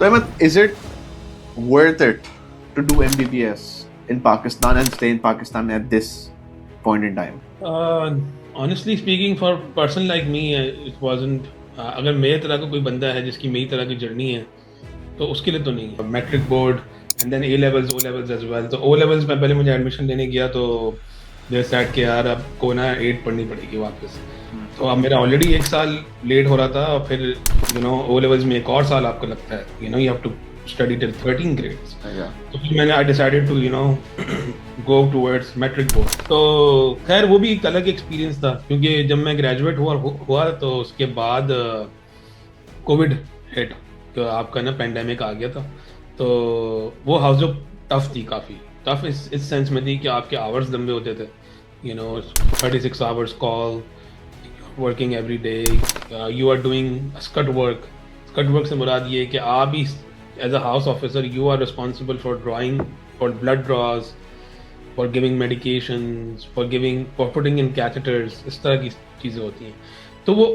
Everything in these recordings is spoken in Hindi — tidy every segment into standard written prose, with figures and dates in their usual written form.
So Ahmed, is it worth it to do MBBS in Pakistan and stay in Pakistan at this point in time? Honestly speaking, for person like me, it wasn't. अगर मेरे तरह का कोई बंदा है जिसकी मेरी तरह की जर्नी है तो उसके लिए तो नहीं है। Matric board and then A levels O levels as well. तो ओ लेवल्स में पहले मुझे एडमिशन लेने गया तो दे सेड के यार अब को ना 8 पढ़नी पड़ेगी वापस। तो अब मेरा ऑलरेडी एक साल लेट हो रहा था और फिर ओ लेवल्स में एक और साल आपको लगता है, you have to study till 13 grades. Yeah. तो फिर मैंने I decided to go towards matric board. तो खैर वो भी एक अलग एक्सपीरियंस था क्योंकि जब मैं ग्रेजुएट हुआ तो उसके बाद कोविड हिट। तो आपका ना पेंडेमिक आ गया था। तो वो हाउस जो टफ थी, काफ़ी टफ इस सेंस में थी कि आपके आवर्स लंबे होते थे। 36 hours call, working every day, you are doing scut work. Scut work से मुराद ये है कि आप ही as a house officer you are responsible for drawing, for blood draws, for giving medications, for putting in catheters. इस तरह की चीज़ें होती हैं। तो वो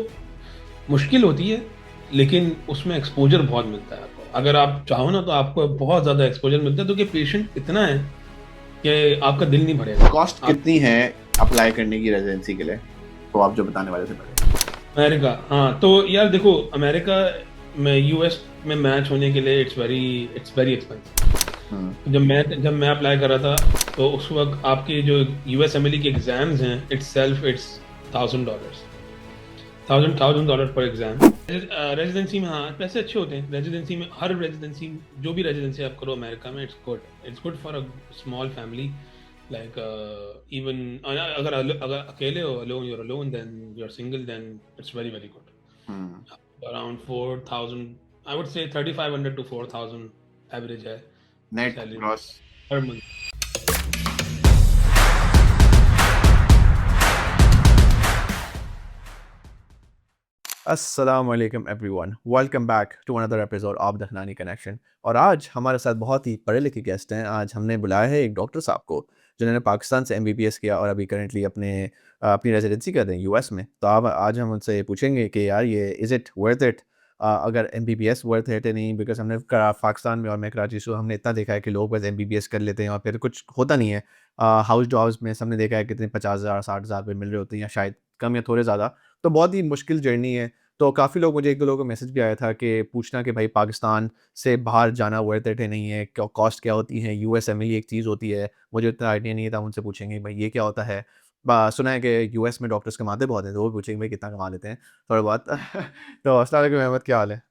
मुश्किल होती है लेकिन उसमें एक्सपोजर बहुत मिलता है आपको। अगर आप चाहो ना तो आपको बहुत ज़्यादा एक्सपोजर मिलता है, तो कि पेशेंट इतना है कि आपका दिल नहीं भरेगा। कॉस्ट आप कितनी है अप्लाई करने की रेजिडेंसी के लिए? तो आप जो बताने वाले थे पहले। अमेरिका, हाँ तो यार देखो, अमेरिका में यूएस में मैच होने के लिए इट्स वेरी एक्सपेंसिव। जब मैं अप्लाई कर रहा था तो उस वक्त आपके जो यूएसएमएलई के एग्जाम्स हैं इट्स $1000, $1000 पर एग्जाम। रेजिडेंसी में हाँ पैसे अच्छे होते हैं। रेजिडेंसी में हर रेजिडेंसी, जो भी रेजिडेंसी आप करो अमेरिका में, it's good for a small family. Like even अगर अकेले हो, alone, you're alone, then you are single, then it's very very good. Around 4000, I would say 3500 to 4000 average है net salary gross. Per month. अस्सलाम वालेकुम everyone, welcome back to another episode of the Hanani connection. और आज हमारे साथ बहुत ही पढ़े लिखे गेस्ट हैं। आज हमने बुलाया है एक डॉक्टर साहब को जिन्होंने पाकिस्तान से एमबीबीएस किया और अभी करंटली अपनी रेजिडेंसी कर रहे हैं यूएस में। तो अब आज हम उनसे पूछेंगे कि यार ये इज़ इट वर्थ इट, अगर एमबीबीएस वर्थ इट है नहीं, बिकॉज पाकिस्तान में और मैं कराची से हूँ, हमने इतना देखा है कि लोग बस एमबीबीएस कर लेते हैं और फिर कुछ होता नहीं है। हाउस जॉब्स में हमने देखा है कितने 50,000 60,000 रुपये मिल रहे होते हैं, या शायद कम या थोड़े ज़्यादा। तो बहुत ही मुश्किल जर्नी है। तो काफ़ी लोग, मुझे 1-2 लोगों का मैसेज भी आया था कि पूछना कि भाई पाकिस्तान से बाहर जाना वर्थ इट है नहीं है, क्या कॉस्ट क्या होती है, यूएसएमएलई एक चीज़ होती है, मुझे इतना आइडिया नहीं था। उनसे पूछेंगे भाई ये क्या होता है। सुना है कि यूएस में डॉक्टर्स कमाते बहुत हैं, तो वो भी पूछेंगे भाई कितना कमा लेते हैं थोड़ा बहुत। तो अस्सलाम वालेकुम अहमद, क्या हाल है?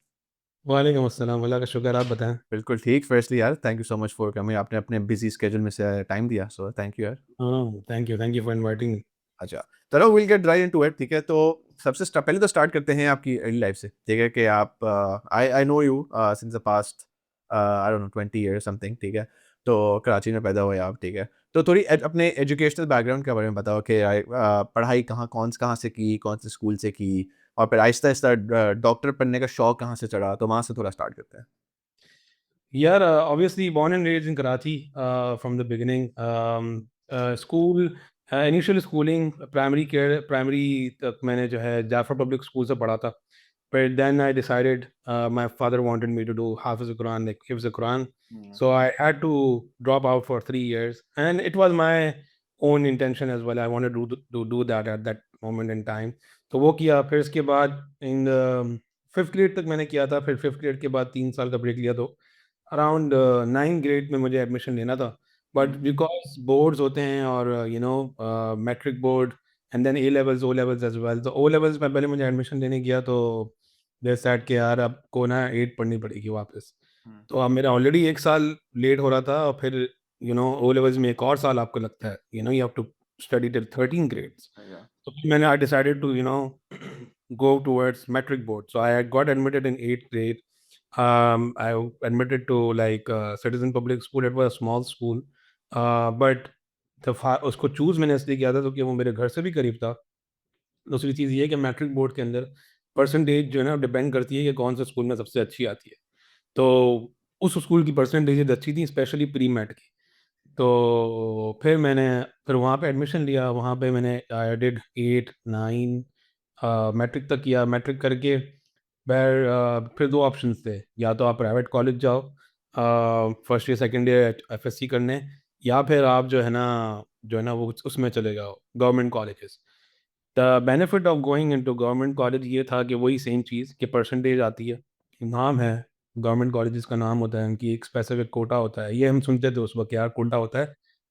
वालेकुम अस्सलाम, अल्लाह का शुक्र, आप बताएं। बिल्कुल ठीक। फर्स्टली यार thank you so much for coming, आपने अपने बिजी स्केड्यूल में से टाइम दिया, सो थैंक यू यार। हाँ, थैंक यू फॉर इनवाइटिंग। अच्छा, चलो will get right into it, ठीक है? तो सबसे पहले तो स्टार्ट करते हैं आपकी अर्ली लाइफ से, ठीक है? कि आप, I I know you since the past, I don't know 20 years something, ठीक है? तो कराची में पैदा हुए आप, ठीक है? तो थोड़ी अपने एजुकेशनल बैकग्राउंड के बारे में बताओ कि पढ़ाई कहाँ से की, कौन से स्कूल से की, और फिर आहिस्ता-आहिस्ता डॉक्टर बनने का शौक कहाँ से चढ़ा? तो वहाँ से थोड़ा स्टार्ट करते हैं। यार obviously born and raised in Karachi from the beginning. School, initial schooling, primary तक मैंने जो है जाफर पब्लिक स्कूल से पढ़ा था। फिर then I decided, my father wanted me to do हाफिज़ कुरान, लाइक हिफ्ज़ कुरान। Hmm, so I had to drop out for 3 years and it was my own intention as well. I wanted to do that at that moment in time. तो वो किया। फिर इसके बाद इन 5th ग्रेड तक मैंने किया था। फिर 5th ग्रेड के बाद 3 साल का ब्रेक लिया। तो अराउंड 9 ग्रेड में मुझे एडमिशन लेना था, बट हुँ, बिकॉज़ बोर्ड्स होते हैं और matric board and then A levels, O levels as well. तो ओ लेवल्स में पहले मुझे एडमिशन लेने गया तो दे सेड कि यार आपको ना 8 पढ़नी पड़ेगी वापस। हुँ, तो अब मेरा ऑलरेडी 1 साल लेट हो रहा था और फिर ओ लेवल्स में एक और साल आपको लगता है, you have to study till 13 grades. अच्छा। तो फिर मैंने I decided to go towards metric board. So I got admitted in 8th grade. I admitted to like Citizen Public School. It was a small school, but उसको चूज़ मैंने इसलिए किया था क्योंकि वो मेरे घर से भी करीब था। दूसरी चीज़ ये है कि मैट्रिक बोर्ड के अंदर परसेंटेज जो है ना डिपेंड करती है कि कौन से स्कूल में सबसे अच्छी आती है। तो उस स्कूल की परसेंटेजेज़ अच्छी थी, स्पेशली प्री मैट की। तो फिर वहाँ पे एडमिशन लिया। वहाँ पे मैंने आई डिड 8, 9 मैट्रिक तक किया। मैट्रिक करके फिर दो ऑप्शंस थे, या तो आप प्राइवेट कॉलेज जाओ first year second year FSc करने, या फिर आप जो है ना वो उसमें चले जाओ government colleges. The benefit of going into government college ये था कि वही सेम चीज़ कि परसेंटेज आती है, नाम है, गवर्नमेंट कॉलेजेस का नाम होता है, उनकी एक स्पेसिफिक कोटा होता है। ये हम सुनते थे उस वक्त, यार कोटा होता है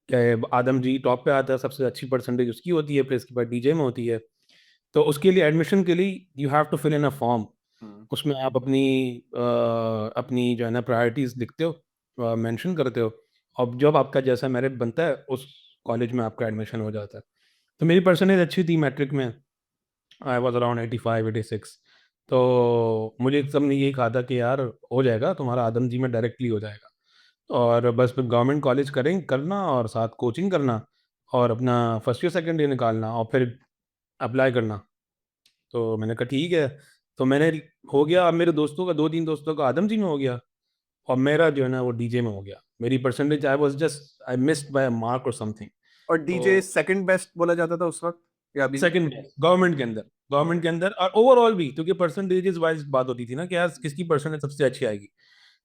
कि आदम जी टॉप पे आता है, सबसे अच्छी परसेंटेज उसकी होती है, फिर इसके बाद डीजे में होती है। तो उसके लिए एडमिशन के लिए you have to fill in a form. Hmm. उसमें आप अपनी जो है ना प्रायोरिटीज लिखते हो, मेंशन करते हो, और जब आपका जैसा मेरिट बनता है उस कॉलेज में आपका एडमिशन हो जाता है। तो मेरी परसेंटेज अच्छी थी मैट्रिक में, आई वॉज अराउंड 85 86। तो मुझे सब ने यही कहा था कि यार हो जाएगा तुम्हारा, आदम जी में डायरेक्टली हो जाएगा, और बस फिर गवर्नमेंट कॉलेज करना और साथ कोचिंग करना, और अपना फर्स्ट ईयर सेकेंड ईयर निकालना, और फिर अप्लाई करना। तो मैंने कहा ठीक है। तो मैंने हो गया, अब मेरे दोस्तों का, दो तीन दोस्तों का आदम जी में हो गया, और मेरा जो है ना वो डीजे में हो गया। मेरी percentage, I missed bye mark और समथिंग। और तो डीजे सेकंड बेस्ट बोला जाता था उस वक्त या अभी भी? सेकंड गवर्नमेंट के अंदर और ओवरऑल भी, क्योंकि परसेंटेजेस वाइज बात होती थी ना कि यार किसकी परसेंटेज सबसे अच्छी आएगी।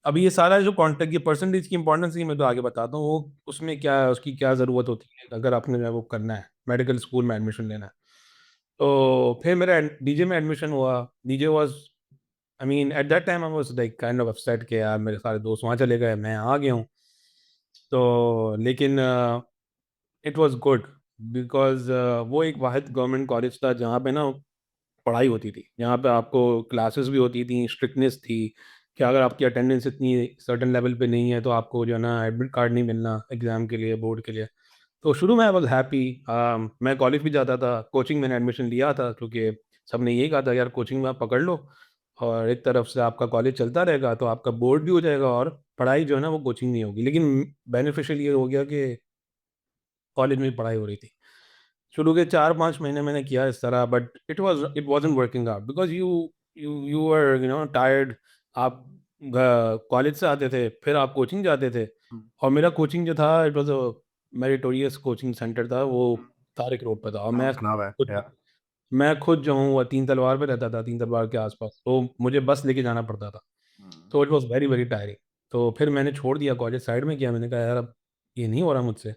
अभी ये सारा जो कॉन्टेक्ट, ये परसेंटेज की इंपॉर्टेंस ही मैं तो आगे बताता हूँ, वो उसमें क्या है, उसकी क्या ज़रूरत होती है अगर आपने जो है वो करना है, मेडिकल स्कूल में एडमिशन लेना है। तो फिर मेरा डीजे में एडमिशन हुआ। DJ was, I mean at that time I was like kind of upset कि यार मेरे सारे दोस्त वहाँ चले गए, मैं आ गया हूँ। तो लेकिन इट वाज गुड, बिकॉज वो एक वाहिद गवर्नमेंट कॉलेज था जहाँ पे ना पढ़ाई होती थी, जहाँ पे आपको क्लासेस भी होती थी, स्ट्रिक्टनेस थी कि अगर आपकी अटेंडेंस इतनी सर्टेन लेवल पे नहीं है तो आपको जो है ना एडमिट कार्ड नहीं मिलना एग्ज़ाम के लिए, बोर्ड के लिए। तो शुरू में आई वॉज हैप्पी। मैं कॉलेज भी जाता था, कोचिंग मैंने एडमिशन लिया था, क्योंकि सबने यही कहा था यार कोचिंग में आप पकड़ लो, और एक तरफ से आपका कॉलेज चलता रहेगा तो आपका बोर्ड भी हो जाएगा, और पढ़ाई जो है ना वो कोचिंग नहीं होगी। लेकिन बेनिफिशियल ये हो गया कि कॉलेज में भी पढ़ाई हो रही थी। शुरू के 4 5 महीने मैंने किया इस तरह, but it wasn't working out, because you are tired. आप कॉलेज से आते थे, फिर आप कोचिंग जाते थे, हम्म। और मेरा कोचिंग जो था it was a meritorious coaching centre था, वो हम्म। तारिक रोड पे था, और नाम सुना हुआ है खुद या? मैं खुद जो हूँ वो तीन तलवार पे रहता था, तीन तलवार के आसपास, तो मुझे बस लेके जाना पड़ता था। हम्म। तो it was very very tiring. तो फिर मैंने छोड़ दिया कॉलेज, साइड में किया, मैंने कहा यार अब ये नहीं हो रहा मुझसे।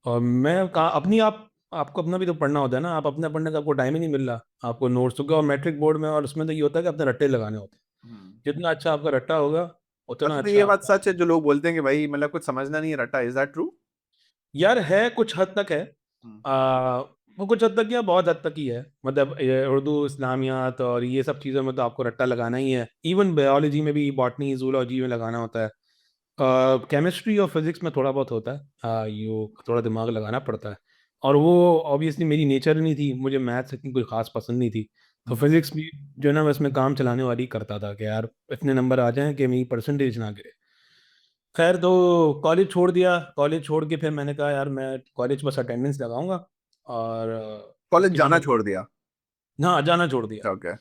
और मैं कहा अपनी आप आपको अपना भी तो पढ़ना होता है ना, आप अपना पढ़ने का आपको टाइम ही नहीं मिल रहा, आपको नोट्स तो क्या, और मैट्रिक बोर्ड में और उसमें तो ये होता है कि अपने रट्टे लगाने होते हैं। हम्म। जितना अच्छा आपका रट्टा होगा उतना मतलब अच्छा ये बात आपका। सच है जो लोग बोलते हैं कि भाई मतलब कुछ समझना नहीं है रट्टा, इज दैट ट्रू? यार है, कुछ हद तक है। हम्म। वो कुछ हद तक या बहुत हद तक ही है, मतलब ये उर्दू इस्लामियात और ये सब चीज़ों में तो आपको रट्टा लगाना ही है। इवन बायोलॉजी में भी, बॉटनी जूलॉजी में लगाना होता है। केमिस्ट्री और फिजिक्स में थोड़ा बहुत होता है, यू थोड़ा दिमाग लगाना पड़ता है। और वो ऑब्वियसली मेरी नेचर नहीं थी, मुझे मैथ्स इतनी कोई खास पसंद नहीं थी। तो हम्म। फिजिक्स भी जो है ना मैं इसमें काम चलाने वाली करता था कि यार इतने नंबर आ जाएं कि मेरी परसेंटेज ना गिरे। खैर, तो कॉलेज छोड़ दिया। कॉलेज छोड़ के फिर मैंने कहा यार मैं कॉलेज बस अटेंडेंस लगाऊंगा, और कॉलेज इसके जाना अलावा छोड़ दिया? ना जाना छोड़ दिया। ओके।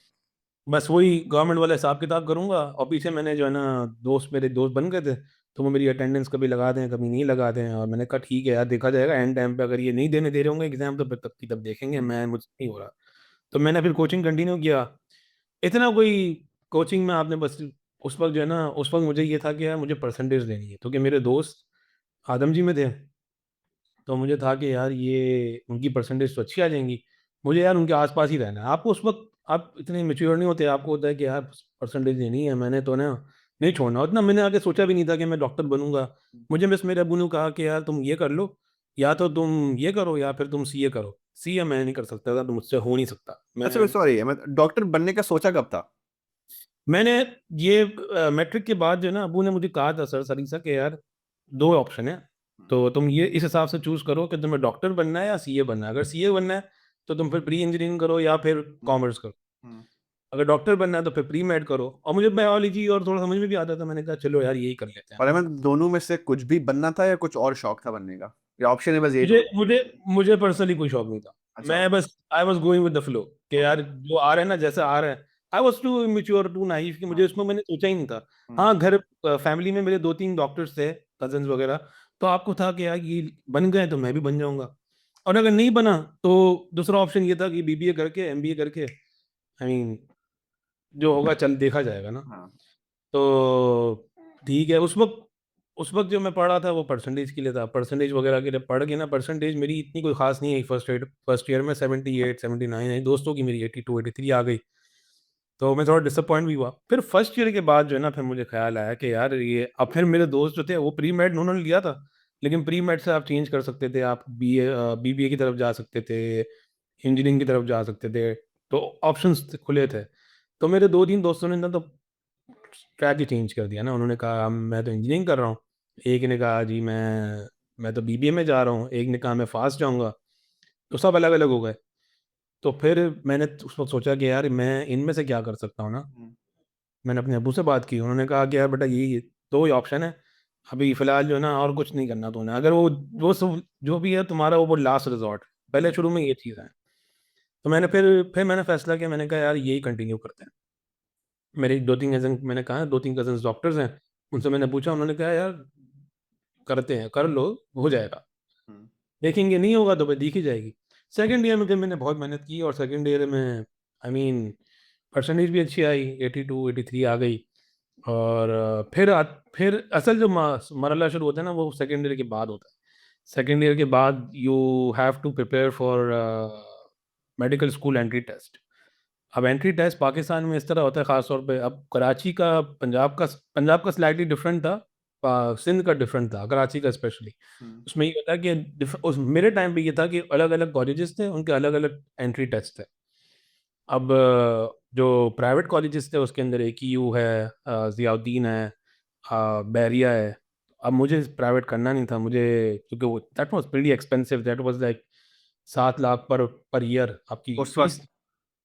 बस वही गवर्नमेंट वाला हिसाब किताब करूंगा, और पीछे मैंने जो है ना मेरे दोस्त बन गए थे, तो वो मेरी अटेंडेंस कभी लगा दें कभी नहीं लगा दें, और मैंने कहा ठीक है यार देखा जाएगा एंड टाइम पे, अगर ये नहीं देने दे रहे होंगे एग्जाम तो फिर तब की तब देखेंगे, मैं मुझसे नहीं हो रहा। तो मैंने फिर कोचिंग कंटिन्यू किया। इतना कोई कोचिंग में आपने बस, उस वक्त जो है ना उस वक्त मुझे ये था कि यार मुझे परसेंटेज लेनी है, क्योंकि मेरे दोस्त आदम जी में थे। तो मुझे था कि यार ये उनकी परसेंटेज तो अच्छी आ जाएंगी, मुझे यार उनके आसपास ही रहना है। आपको उस वक्त आप इतने मेच्योर नहीं होते, आपको होता है कि यार परसेंटेज लेनी है, मैंने तो ना नहीं छोड़ना। उतना मैंने आगे सोचा भी नहीं था कि मैं डॉक्टर बनूंगा। मुझे बस मेरे अबू ने कहा कि यार तुम ये कर लो, या तो तुम ये करो या फिर तुम सीए करो। सीए मैं नहीं कर सकता था, तो मुझसे हो नहीं सकता। अच्छा सॉरी, मैं डॉक्टर बनने का सोचा कब था? मैंने ये मैट्रिक के बाद जो है ना अबू ने मुझे कहा था, सर सरीसा के यार दो ऑप्शन है, तो तुम ये इस हिसाब से चूज करो कि तुम्हें डॉक्टर बनना है या सीए बनना है। अगर सीए बनना है तो तुम फिर प्री इंजीनियरिंग करो या फिर हम्म। कॉमर्स करो। हम्म। अगर डॉक्टर बनना है तो फिर प्री मेड करो। और मुझे बायोलॉजी और थोड़ा समझ में भी आता था, मैंने कहा चलो यार यही कर लेते हैं। और मैं दोनों में से कुछ भी बनना था या कुछ और शौक था बनने का, या ऑप्शन है बस यही मुझे दो? मुझे मुझे पर्सनली कोई शौक नहीं था। अच्छा। मैं बस I was going with the flow कि ओके। यार जो आ रहा है ना, जैसा आ रहा है। I was too immature too naive कि मुझे हाँ। उसमें, मैंने सोचा ही नहीं था। हम्म। हाँ, घर फैमिली में मेरे दो तीन डॉक्टर्स थे, कजन्स वगैरह। तो आपको था कि यार ये बन गए तो मैं भी बन जाऊंगा, और अगर नहीं बना तो दूसरा ऑप्शन ये था कि बीबीए करके एमबीए करके, आई मीन जो होगा चल देखा जाएगा ना। हाँ। तो ठीक है, उस वक्त जो मैं पढ़ रहा था वो परसेंटेज के लिए था, परसेंटेज वगैरह के लिए पढ़ के ना, परसेंटेज मेरी इतनी कोई खास नहीं है। फर्स्ट ईयर में 78 79 है, दोस्तों की मेरी 82 83 आ गई। तो मैं थोड़ा डिसअपॉइंट भी हुआ। फिर फर्स्ट ईयर के बाद जो है ना, फिर मुझे ख्याल आया कि यार ये, अब फिर मेरे दोस्त जो थे वो प्री मेड उन्होंने लिया था, लेकिन प्री मेड से आप चेंज कर सकते थे, आप बीबीए की तरफ जा सकते थे, इंजीनियरिंग की तरफ जा सकते थे, तो ऑप्शंस खुले थे। तो मेरे 2 3 दोस्तों ने ना तो ट्रैक ही चेंज कर दिया ना, उन्होंने कहा मैं तो इंजीनियरिंग कर रहा हूँ, एक ने कहा जी मैं तो बीबीए में जा रहा हूँ, एक ने कहा मैं फास्ट जाऊँगा, तो सब अलग अलग हो गए। तो फिर मैंने उस वक्त सोचा कि यार मैं इनमें से क्या कर सकता हूँ ना। हम्म। मैंने अपने अब्बू से बात की, उन्होंने कहा कि यार बेटा यही 2 ही ऑप्शन है, अभी फ़िलहाल जो है ना और कुछ नहीं करना तूने, अगर वो सब जो भी है तुम्हारा वो लास्ट रिज़ॉर्ट, पहले शुरू में ये चीज़ है। तो मैंने फिर मैंने फ़ैसला किया, मैंने कहा यार यही कंटिन्यू करते हैं। मेरे 2 3 कज़न, मैंने कहा 2 3 कज़न्स डॉक्टर्स हैं, उनसे मैंने पूछा, उन्होंने कहा यार करते हैं, कर लो, हो जाएगा। हम्म। देखेंगे नहीं होगा तो फिर देखी जाएगी। सेकंड ईयर में फिर मैंने बहुत मेहनत की और सेकंड ईयर में आई मीन परसेंटेज भी अच्छी आई, 82 83 आ गई। और फिर असल जो मरहला शुरू होता है ना वो सेकंड ईयर के बाद होता है। सेकंड ईयर के बाद you have to prepare for medical school entry test. अब एंट्री टेस्ट पाकिस्तान में इस तरह होता है, ख़ास तौर पे अब कराची का, पंजाब का स्लाइटली डिफरेंट था, सिंध का डिफरेंट था, कराची का स्पेशली। हम्म। उसमें ये होता है कि मेरे टाइम पे ये था कि अलग अलग कॉलेजेस थे, उनके अलग अलग एंट्री टेस्ट थे। अब जो प्राइवेट कॉलेजेस थे उसके अंदर AQU है, ज़ियाउद्दीन है, बैरिया है। अब मुझे प्राइवेट करना नहीं था मुझे, क्योंकि वो that was pretty expensive, that was like 7 lakh पर पर ईयर आपकी उस फीस। वक्त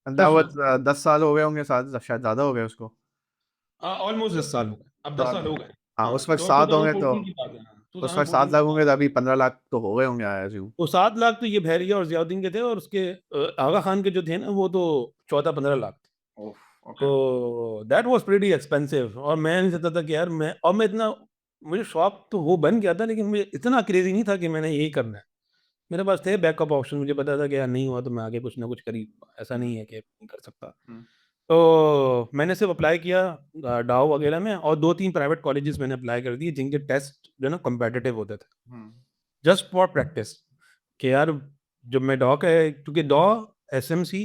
दैट उस वाज वक्त 10 साल हो गए होंगे, साथ शायद ज़्यादा हो गए उसको। ऑलमोस्ट 10 साल हो गए, अब तो 10 साल हो गए। हाँ, हाँ, उस वक्त तो 7 होंगे तो 2014 की बात है, हाँ, उस वक्त 2014 7 की लाख बात होंगे है। तो अभी 15 लाख तो हो गए होंगे आई अज्यूम। वो 7 लाख तो ये भैरिया और ज़ियाउद्दीन के थे, और उसके आगा खान के जो थे ना वो तो 14 15 लाख थे। ओह। ओके। तो दैट वाज प्रीटी एक्सपेंसिव, और मैं नहीं चाहता था कि यार मैं इतना, मुझे शौक तो वो बन गया था, लेकिन मुझे इतना क्रेजी नहीं था कि मैंने यही करना है। मेरे पास थे बैकअप ऑप्शन, मुझे पता था कि यार नहीं हुआ तो मैं आगे कुछ ना कुछ कर ही लूँगा, ऐसा हम्म। नहीं है कि नहीं कर सकता। हम्म। तो मैंने सिर्फ अप्लाई किया डाउ वगैरह में, और 2 3 प्राइवेट कॉलेजेस मैंने अप्लाई कर दिए जिनके टेस्ट जो है ना कम्पिटिटिव होते थे, हम्म। Just for practice. कि यार जब मैं डॉ का, क्योंकि डॉ SMC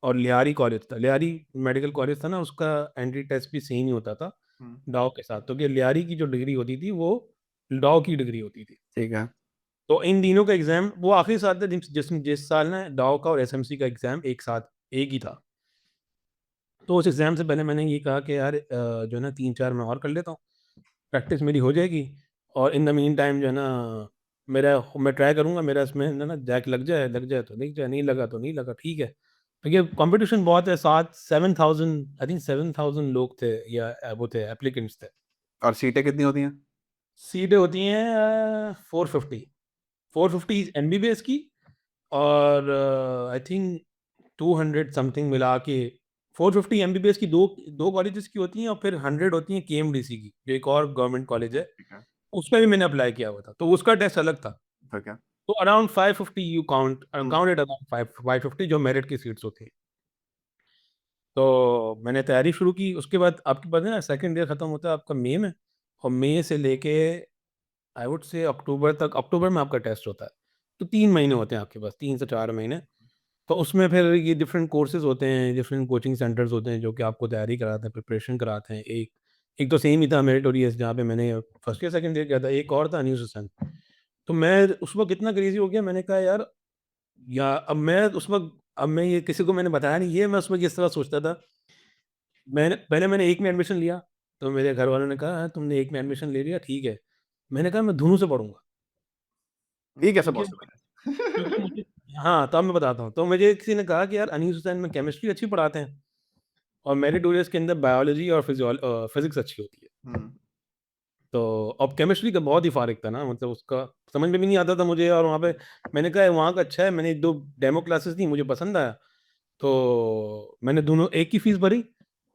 और लियारी कॉलेज था, लियारी मेडिकल कॉलेज था ना, उसका एंट्री टेस्ट भी सेम ही होता था हम्म। डॉ के साथ। तो कि लियारी की जो डिग्री होती थी वो डॉ की डिग्री होती थी। ठीक है। तो इन तीनों का एग्जाम वो आखिरी साल था, जिस साल ना डॉ का और SMC का एग्जाम एक साथ एक ही था। तो उस एग्ज़ाम से पहले मैंने ये कहा कि यार जो है ना 3 4 मैं और कर लेता हूँ, प्रैक्टिस मेरी हो जाएगी, और इन द मीन टाइम जो है ना मैं ट्राई करूँगा, मेरा इसमें है ना जैक लग जाए तो लग जाए, नहीं लगा तो नहीं लगा, ठीक है। क्योंकि कंपटीशन बहुत है, 7 7,000 आई थिंक 7,000 लोग थे, या वो थे एप्लीकेंट्स थे। और सीटें कितनी होती हैं? सीटें होती हैं 450 MBBS की, और आई थिंक 200 समथिंग मिला के 450 MBBS की दो दो कॉलेजेस की होती हैं, और फिर 100 होती हैं KMDC की, जो एक और गवर्नमेंट कॉलेज है। ठीक है। उसमें भी मैंने अप्लाई किया हुआ था, तो उसका टेस्ट अलग था। ठीक है। तो around 550 you hmm. Count it around 550 जो मेरिट की सीट्स होती हैं। तो मैंने तैयारी शुरू की, उसके बाद आपके पास है ना सेकंड ईयर खत्म होता है आपका मई में, और मई से लेके आई वुड से अक्टूबर तक, अक्टूबर में आपका टेस्ट होता है। तो 3 महीने होते हैं आपके पास, 3 से 4 महीने। तो उसमें फिर ये डिफरेंट कोर्सेज होते हैं, डिफरेंट कोचिंग सेंटर्स होते हैं जो कि आपको तैयारी कराते हैं, प्रिपरेशन कराते हैं। एक एक तो सेम ही था मेरिटोरियस, जहाँ पे मैंने फर्स्ट ईयर सेकंड ईयर किया था, एक और था न्यू हुसैन। तो मैं उस वक्त इतना क्रेजी हो गया, मैंने कहा यार, या अब मैं उस वक्त, अब मैं ये किसी को मैंने बताया नहीं, ये मैं उस वक्त इस तरह सोचता था। मैंने एक में एडमिशन लिया, तो मेरे घर वालों ने कहा "हाँ, तुमने एक में एडमिशन ले लिया, ठीक है।" मैंने कहा मैं धुनों से पढ़ूंगा, ये कैसे क्योंकि पॉसिबल क्योंकि है? मुझे, हाँ, तो अब मैं बताता हूँ। तो मुझे किसी ने कहा कि यार अनीस हुसैन में केमिस्ट्री अच्छी पढ़ाते हैं, और मेरिटोरियस के अंदर बायोलॉजी और फिजिक्स अच्छी होती है। हम्म। तो अब केमिस्ट्री का बहुत ही फारिग था ना, मतलब उसका समझ में भी नहीं आता था मुझे, और वहाँ पे मैंने कहा वहाँ का अच्छा है, मैंने 1 2 डेमो क्लासेस दी, मुझे पसंद आया। तो मैंने दोनों एक ही फीस भरी।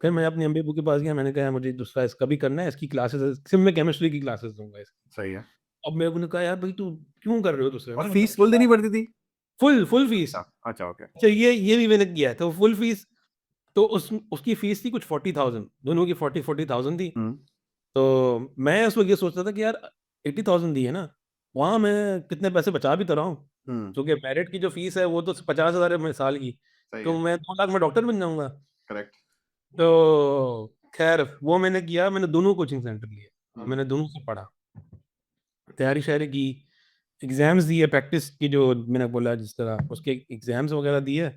फिर मैं अपने अम्मी अबू के पास गया, मैंने कहा मुझे दूसरा इसका भी करना है, इसकी क्लासेस सिर्फ मैं केमिस्ट्री की क्लासेस दूंगा इसकी। सही है। अब मेरे अबू ने कहा यार भाई तू क्यों कर रहे हो दूसरे और में, मतलब फीस फुल देनी पड़ती थी? Full full fees. अच्छा। अच्छा। ओके। अच्छा, ये भी मैंने किया है, तो फुल फीस तो उसकी फीस थी कुछ 40,000, दोनों की 40,000 थी। हम्म, तो मैं उस वक्त ये सोचता था कि यार 80,000 दी है ना, वहाँ मैं कितने पैसे बचा भी तो रहा हूँ, क्योंकि मेरिट की जो फीस है वो तो 50,000 है मेरे साल की, सही तो है। मैं 2 लाख में डॉक्टर बन जाऊंगा। करेक्ट। तो खैर वो मैंने किया, मैंने दोनों कोचिंग सेंटर लिए और हम्म, मैंने दोनों से पढ़ा, तैयारी शैयारी की, एग्जाम्स दिए, प्रैक्टिस की जो मैंने बोला जिस तरह उसके एग्जाम्स वगैरह दिए,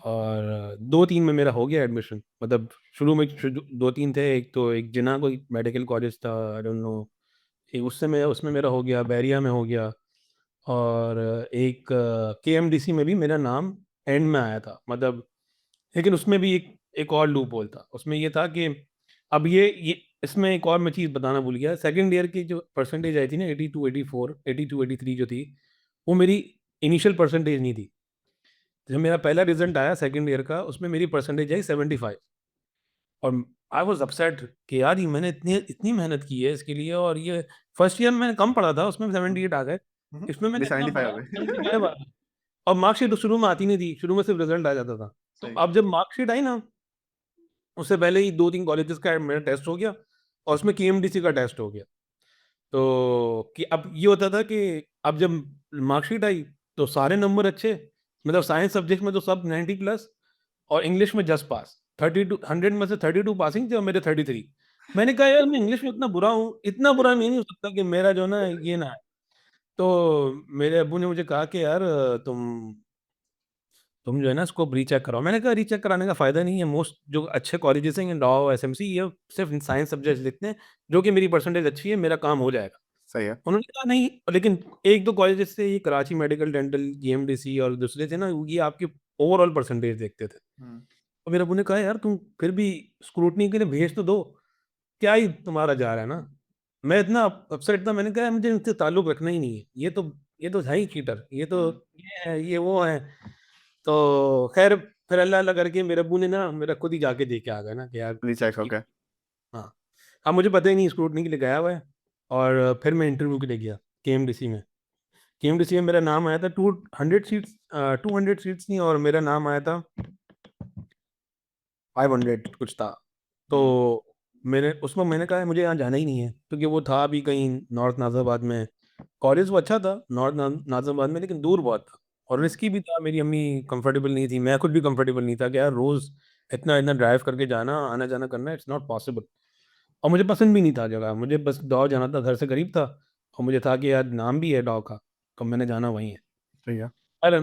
और 2-3 में मेरा हो गया एडमिशन। मतलब शुरू में 2-3 थे, एक तो एक जिना कोई मेडिकल कॉलेज था, आई डोंट नो, एक उससे मैं उसमें मेरा हो गया, बैरिया में हो गया, और एक केएमडीसी में भी मेरा नाम एंड में आया था। मतलब लेकिन उसमें भी एक और लूप होल था, उसमें ये था कि अब ये इसमें एक और मैं चीज़ बताना भूल गया, सेकंड ईयर की जो परसेंटेज आई थी ना, 82 84 82 83 जो थी, वो मेरी इनिशियल परसेंटेज नहीं थी। जब मेरा पहला रिजल्ट आया सेकंड ईयर का, उसमें मेरी परसेंटेज आई 75, और आई वाज अपसेट कि यार ये मैंने इतनी इतनी मेहनत की है इसके लिए, और ये फर्स्ट ईयर में मैंने कम पढ़ा था, उसमें 78 आ गए, इसमें अभी मैंने इतना 75 पढ़ा हो गए। 75 आ गए। और मार्कशीट तो शुरू में आती नहीं थी, शुरू में सिर्फ रिजल्ट आ जाता था। तो सही। अब जब मार्कशीट आई ना, उससे पहले ही 2-3 कॉलेजेस का मेरा टेस्ट हो गया, और उसमें केएमडीसी का टेस्ट हो गया। तो कि अब ये होता था कि अब जब मार्कशीट आई तो सारे नंबर अच्छे, मतलब साइंस सब्जेक्ट में तो सब 90 प्लस, और इंग्लिश में जस्ट पास, 32 100 में से 32 पासिंग थे और मेरे 33। मैंने कहा यार मैं इंग्लिश में इतना बुरा हूँ, इतना बुरा नहीं हो सकता कि मेरा जो ना ये ना है। तो मेरे अब्बू ने मुझे कहा कि यार तुम जो है ना इसको रीचेक कराओ। मैंने कहा रीचेक कराने का फ़ायदा नहीं है, मोस्ट जो अच्छे कॉलेजेस हैं, लॉ, एसएमसी, ये सिर्फ साइंस सब्जेक्ट्स लिखते हैं, जो कि मेरी परसेंटेज अच्छी है, मेरा काम हो जाएगा। सही है। उन्होंने कहा नहीं, लेकिन 1-2 कॉलेजेस से, ये कराची मेडिकल, डेंटल, जीएमडीसी और दूसरे थे ना, ये आपकी ओवरऑल परसेंटेज देखते थे। हम्म, तो मेरे अब्बू ने कहा यार तुम फिर भी स्क्रूटनी के लिए भेज तो दो, क्या ही तुम्हारा जा रहा है ना। मैं इतना अपसेट था, मैंने कहा मुझे इनसे ताल्लुक रखना ही नहीं है, ये तो है ही चीटर, ये तो हम्म। ये है, ये वो है। तो खैर फिर अल्लाह अल्लाह करके मेरे अब्बू ने ना मेरा खुद ही जाके दे के आ गए ना कि यार रीचेक हो इसकी, गया। हाँ। अब मुझे पता ही नहीं स्क्रूटनी के लिए गया हुआ है, और फिर मैं इंटरव्यू के लिए गया केएमडीसी में। केएमडीसी में मेरा नाम आया था 200 सीट्स, 200 सीट्स नहीं, और मेरा नाम आया था 500 कुछ था। तो हम्म, मैंने उसमें मैंने कहा मुझे यहाँ जाना ही नहीं है, क्योंकि वो था भी कहीं नॉर्थ नाजिराबाद में। कॉलेज वो अच्छा था नॉर्थ नाजिराबाद में, लेकिन दूर बहुत था और हम्म, रिस्की भी था। मेरी अम्मी कंफर्टेबल नहीं थी, मैं खुद भी कंफर्टेबल नहीं था कि यार रोज इतना इतना ड्राइव करके जाना, आना जाना करना, इट्स नॉट पॉसिबल। और मुझे पसंद भी नहीं था जगह, मुझे बस दौड़ जाना था, घर से करीब था, और मुझे था कि यार नाम भी है डॉ का, तो मैंने जाना वहीं है। सही है। अरे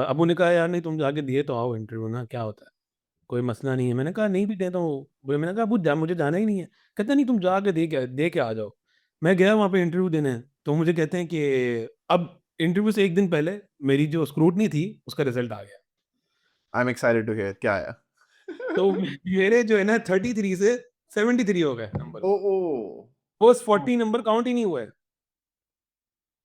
अबू ने कहा यार नहीं तुम जाके दिए तो आओ इंटरव्यू ना, क्या होता है, कोई मसला नहीं है। मैंने कहा नहीं भी देता हूँ, मैंने कहा अबू मुझे जाना ही नहीं है। कहते नहीं तुम जाके दे के आ जाओ। मैं गया वहाँ पे इंटरव्यू देने, तो मुझे कहते हैं कि अब इंटरव्यू से एक दिन पहले मेरी जो स्क्रूटनी थी उसका रिजल्ट आ गया। I am excited to hear क्या आया। तो मेरे जो है ना 33 से 73 हो गए नंबर, ओ ओ। फर्स्ट 40 नंबर काउंट ही नहीं हुए।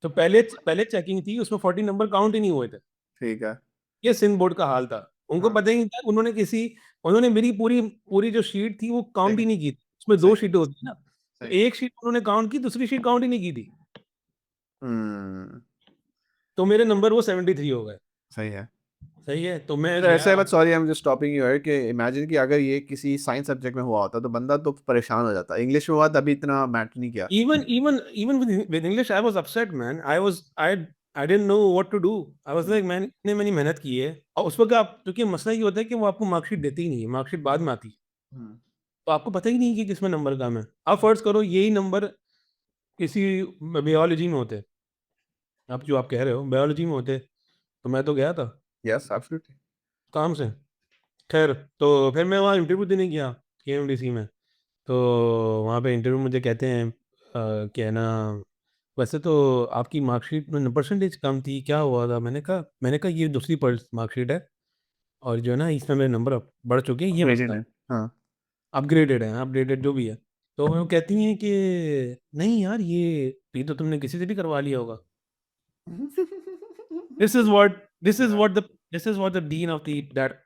तो पहले पहले चेकिंग थी, उसमें 40 नंबर काउंट ही नहीं हुए थे। ठीक है। ये सिंध बोर्ड का हाल था, उनको हाँ। पता ही नहीं था। उन्होंने मेरी पूरी पूरी जो शीट थी वो काउंट ही देख। नहीं की थी। उसमें सही। 2 शीटें होती है ना, तो सही। एक शीट उन्होंने काउंट की, दूसरी शीट काउंट ही नहीं की थी। हम्म। तो मेरे नंबर वो 73 हो गए। सही है। सही है, तो मैं तो ऐसा गया। है, but sorry I am just stopping you, है कि इमेजिन कि अगर ये किसी साइंस सब्जेक्ट में हुआ होता तो बंदा तो परेशान हो जाता। इंग्लिश में हुआ तभी इतना मैटर नहीं किया। Even with English, I was upset, man. I didn't know what to do. I was like, मैंने इतने मैंने मेहनत की है, और उस वक्त आप, क्योंकि मसला ये होता है कि वो आपको मार्कशीट देती ही नहीं है, मार्कशीट बाद में आती है, हम्म, तो आपको पता ही नहीं कि किसमें नंबर कम है। अब फर्ज करो यही नंबर किसी बायोलॉजी में होते, अब जो आप कह रहे हो बायोलॉजी में होते, तो मैं तो गया था यस एब्सोल्युटली। काम से। खैर, तो फिर मैं वहाँ इंटरव्यू देने गया केएमडीसी में। तो वहाँ पे इंटरव्यू मुझे कहते हैं कि है ना, वैसे तो आपकी मार्कशीट में परसेंटेज कम थी, क्या हुआ था। मैंने कहा ये दूसरी मार्कशीट है, और जो है ना इसमें मेरे नंबर बढ़ चुके हैं, ये ग्रेडेड मसला है। है, हाँ। अपग्रेडेड है, अपडेटेड जो भी है। तो वो कहती हैं कि नहीं यार, ये तो तुमने किसी से भी करवा लिया होगा। This is what this is Yeah. what the this is what the dean of the that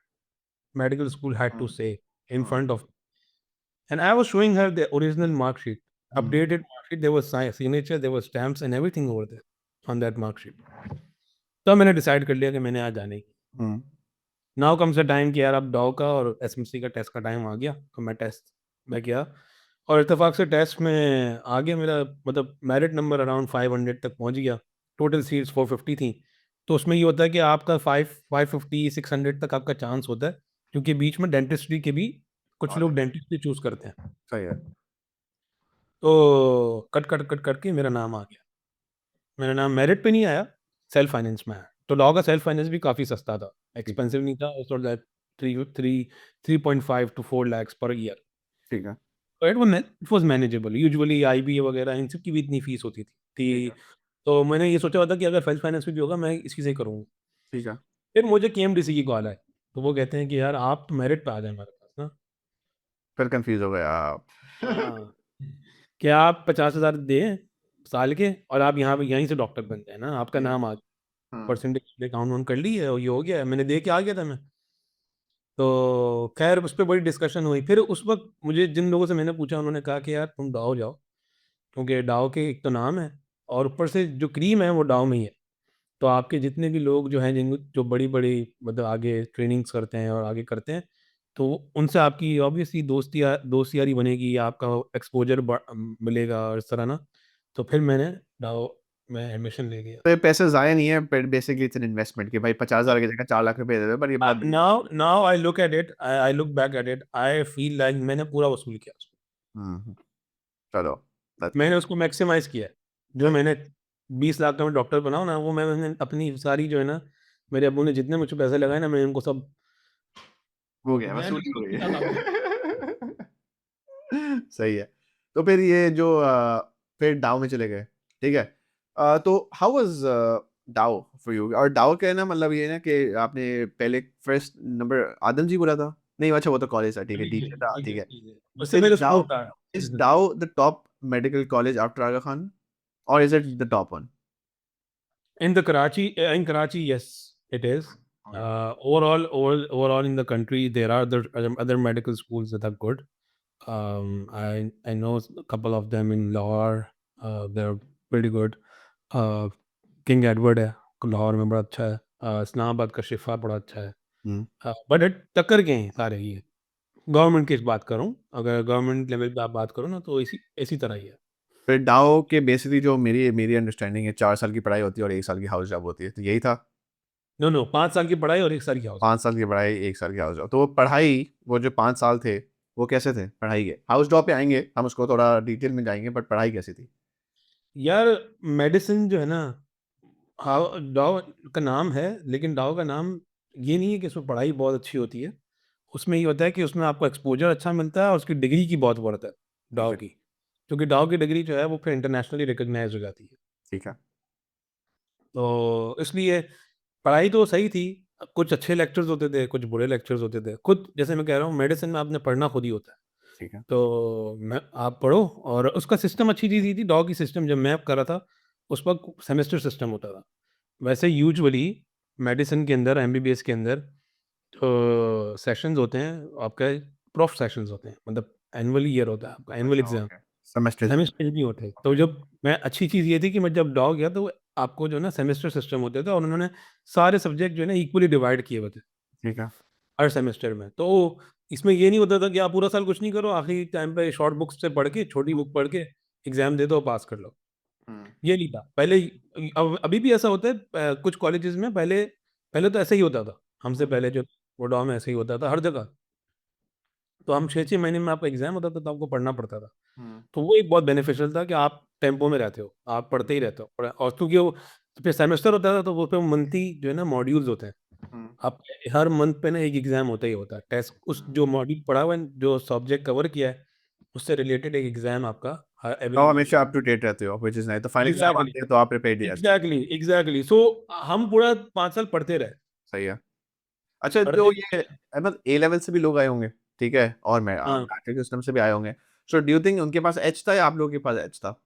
medical school had to हाँ, say in हाँ, front of, and I was showing her the original mark sheet, hmm, updated mark sheet. There was signature, there was stamps and everything over there on that mark sheet. तो मैंने डिसाइड कर लिया कि मैंने आज जाना ही। हम्म। नाउ कम्स द टाइम कि यार अब डाउ का और एसएमसी का टेस्ट का टाइम आ गया, तो मैं किया और इत्तेफाक से टेस्ट में आ गया मेरा, मतलब मेरिट नंबर अराउंड 500 तक पहुंच गया। टोटल सीट्स 450 थी। तो उसमें ये होता है कि आपका 550 600 तक आपका चांस होता है, क्योंकि बीच में डेंटिस्ट्री के भी कुछ लोग डेंटिस्ट्री चूज करते हैं। सही है। तो कट कट कट करके मेरा नाम आ गया। मेरा नाम मेरिट पे नहीं आया, सेल्फ फाइनेंस में आया। तो लॉ का सेल्फ फाइनेंस भी काफ़ी सस्ता था, ठीक एक्सपेंसिव नहीं था। That three three 3.5 to 4 lakhs per year. ठीक है। तो it was manageable. Usually IBA वगैरह इन सब की भी इतनी फीस होती ठीक थी। है। तो मैंने ये सोचा हुआ था कि अगर सेल्फ फाइनेंस में भी होगा, मैं इसी से करूँगा। ठीक है। फिर मुझे केएमडीसी की कॉल आई, तो वो कहते हैं कि यार आप तो मेरिट पे आ जाए हमारे पास ना। फिर कंफ्यूज हो गया आप। हाँ, क्या आप 50,000 दें साल के, और आप यहाँ यहीं से डॉक्टर बन जाए ना, आपका नाम आ, हाँ। परसेंटेज काउंट वाउंट कर ली है और ये हो गया है, मैंने दे के आ गया था मैं। तो खैर उस पर बड़ी डिस्कशन हुई। फिर उस वक्त मुझे जिन लोगों से मैंने पूछा, उन्होंने कहा कि यार तुम डाओ जाओ, क्योंकि डाओ के एक तो नाम है, और ऊपर से जो क्रीम है वो डाओ में ही है। तो आपके जितने भी लोग जो हैं, जिन जो बड़ी बड़ी मतलब आगे ट्रेनिंग्स करते हैं और आगे करते हैं, तो उनसे आपकी ऑब्वियसली दोस्त यारी बनेगी, आपका एक्सपोजर मिलेगा और इस तरह ना। तो फिर मैंने डाओ में एडमिशन ले लिया। तो ये पैसे ज़ाया नहीं है, but basically it's an investment कि भाई 50,000 की जगह 4 लाख रुपए दे दे, पर ये बहुत बड़ी। Now I look at it, I look back at it, I feel like मैंने पूरा वसूल किया उसको। हम्म। चलो। that's- मैंने उसको मैक्सिमाइज किया। जो मैंने 20 लाख का मैं डॉक्टर बनाऊँ ना, वो मैंने अपनी सारी जो है ना, मेरे अब्बू ने जितने मुझ पे पैसे लगाए ना, मैंने उनको सब, हो गया, मैंने वसूली हो सब गई किया काम। है। सही है। तो फिर ये जो फिर डाउ में चले गए, ठीक है। तो हाउ वाज डाउ फॉर यू? और डाउ का है ना, मतलब ये ना कि आपने पहले फर्स्ट नंबर आदम जी बोला था, नहीं अच्छा वो तो कॉलेज था, ठीक है, डीजे था, ठीक है। उससे इज मेरे डाउ स्पोर्ट था। Is Dow the top medical college after Aga Khan, और is it the top one? In Karachi, yes, it is. Overall in the country, there are other medical schools that are good. I know a couple of them in Lahore. They're pretty good. Uh, King Edward है लाहौर में, बड़ा अच्छा है। इस्लामाबाद का शिफा बड़ा अच्छा है। बट टक्कर के हैं सारे ये। गवर्नमेंट की बात करूँ, अगर गवर्नमेंट लेवल पे आप बात करो ना, तो इसी इसी तरह ही है। फिर डाउ के बेसिकली जो मेरी मेरी अंडरस्टैंडिंग है, 4 साल की पढ़ाई होती है और 1 साल की हाउस जॉब होती है, तो यही था। नो नो, 5 साल की पढ़ाई और 1 साल की हाउस। 5 साल की पढ़ाई, 1 साल की हाउस जॉब। तो वो पढ़ाई, वो जो 5 साल थे, वो कैसे थे पढ़ाई के? हाउस जॉब पे आएंगे हम, उसको थोड़ा डिटेल में जाएंगे, बट पढ़ाई कैसी थी? यार मेडिसिन जो है ना, हाउ डाओ का नाम है, लेकिन डाओ का नाम ये नहीं है कि उसमें पढ़ाई बहुत अच्छी होती है। उसमें ये होता है कि उसमें आपको एक्सपोजर अच्छा मिलता है और उसकी डिग्री की बहुत वर्थ है ठीक डाओ है। की। क्योंकि डाओ की डिग्री जो है वो फिर इंटरनेशनली रिकॉग्नाइज हो जाती है। ठीक है। तो इसलिए पढ़ाई तो सही थी। कुछ अच्छे लेक्चर्स होते थे, कुछ बुरे लेक्चर्स होते थे। खुद जैसे मैं कह रहा हूँ, मेडिसिन में आपने पढ़ना खुद ही होता है। ठीक है। तो मैं आप पढ़ो, और उसका सिस्टम अच्छी चीज़ ये थी, डॉ की सिस्टम जब मैं कर रहा था, उस वक्त सेमेस्टर सिस्टम होता था। वैसे यूजुअली मेडिसिन के अंदर, एमबीबीएस के अंदर तो सेशंस होते हैं आपका, प्रोफ सेशंस होते हैं, मतलब एनुअल ईयर होता है आपका, एनुअल अच्छा, एग्जाम। ओके। सेमेस्टर। सेमेस्टर नहीं होते। तो जब मैं, अच्छी चीज़ ये थी कि मैं जब डॉ गया, तो आपको जो है ना सेमेस्टर सिस्टम होते थे, और उन्होंने सारे सब्जेक्ट जो है ना इक्वली डिवाइड किए हुए थे ठीक है। हर सेमेस्टर में। तो इसमें ये नहीं होता था कि आप पूरा साल कुछ नहीं करो, आखिरी टाइम पे शॉर्ट बुक्स से पढ़ के, छोटी बुक पढ़ के एग्जाम दे दो, पास कर लो। हम्म। ये नहीं था पहले। अब अभी भी ऐसा होता है, कुछ कॉलेजेस में पहले, पहले तो ऐसा ही होता था। हमसे पहले जो वोडा में ऐसे ही होता था हर जगह। तो हम 6-6 महीने में आपका एग्जाम होता था, तो आपको पढ़ना पड़ता था। हम्म। तो वो एक बहुत बेनिफिशियल था कि आप टेम्पो में रहते हो, आप पढ़ते ही रहते हो। और क्योंकि वो फिर सेमेस्टर होता था, तो वो पे मंथली जो है ना मॉड्यूल्स होते हैं। हम्म। आप हर मंथ पे ना एक एग्जाम होता ही होता है, टेस्ट। उस जो मॉड्यूल पढ़ा हुआ है, जो सब्जेक्ट कवर किया है, उससे रिलेटेड एक एग्जाम आपका तो एवरी मंथ। हमेशा अप टू डेट रहते हो, व्हिच इज नाइस। तो फाइनल एग्जाम एग्जैक्टली, आते हैं तो आप प्रिपेयर्ड ही रहते एग्जैक्टली। सो हम पूरा 5 साल पढ़ते रहे, हो। सही है। अच्छा, जो पढ़ते ये रहे। अहमद ए लेवल से भी लोग आए होंगे, ठीक है, और मैं हाँ मैट्रिक सिस्टम से भी आए होंगे। सो डू यू थिंक उनके पास एज था या आप लोगों के पास एज था?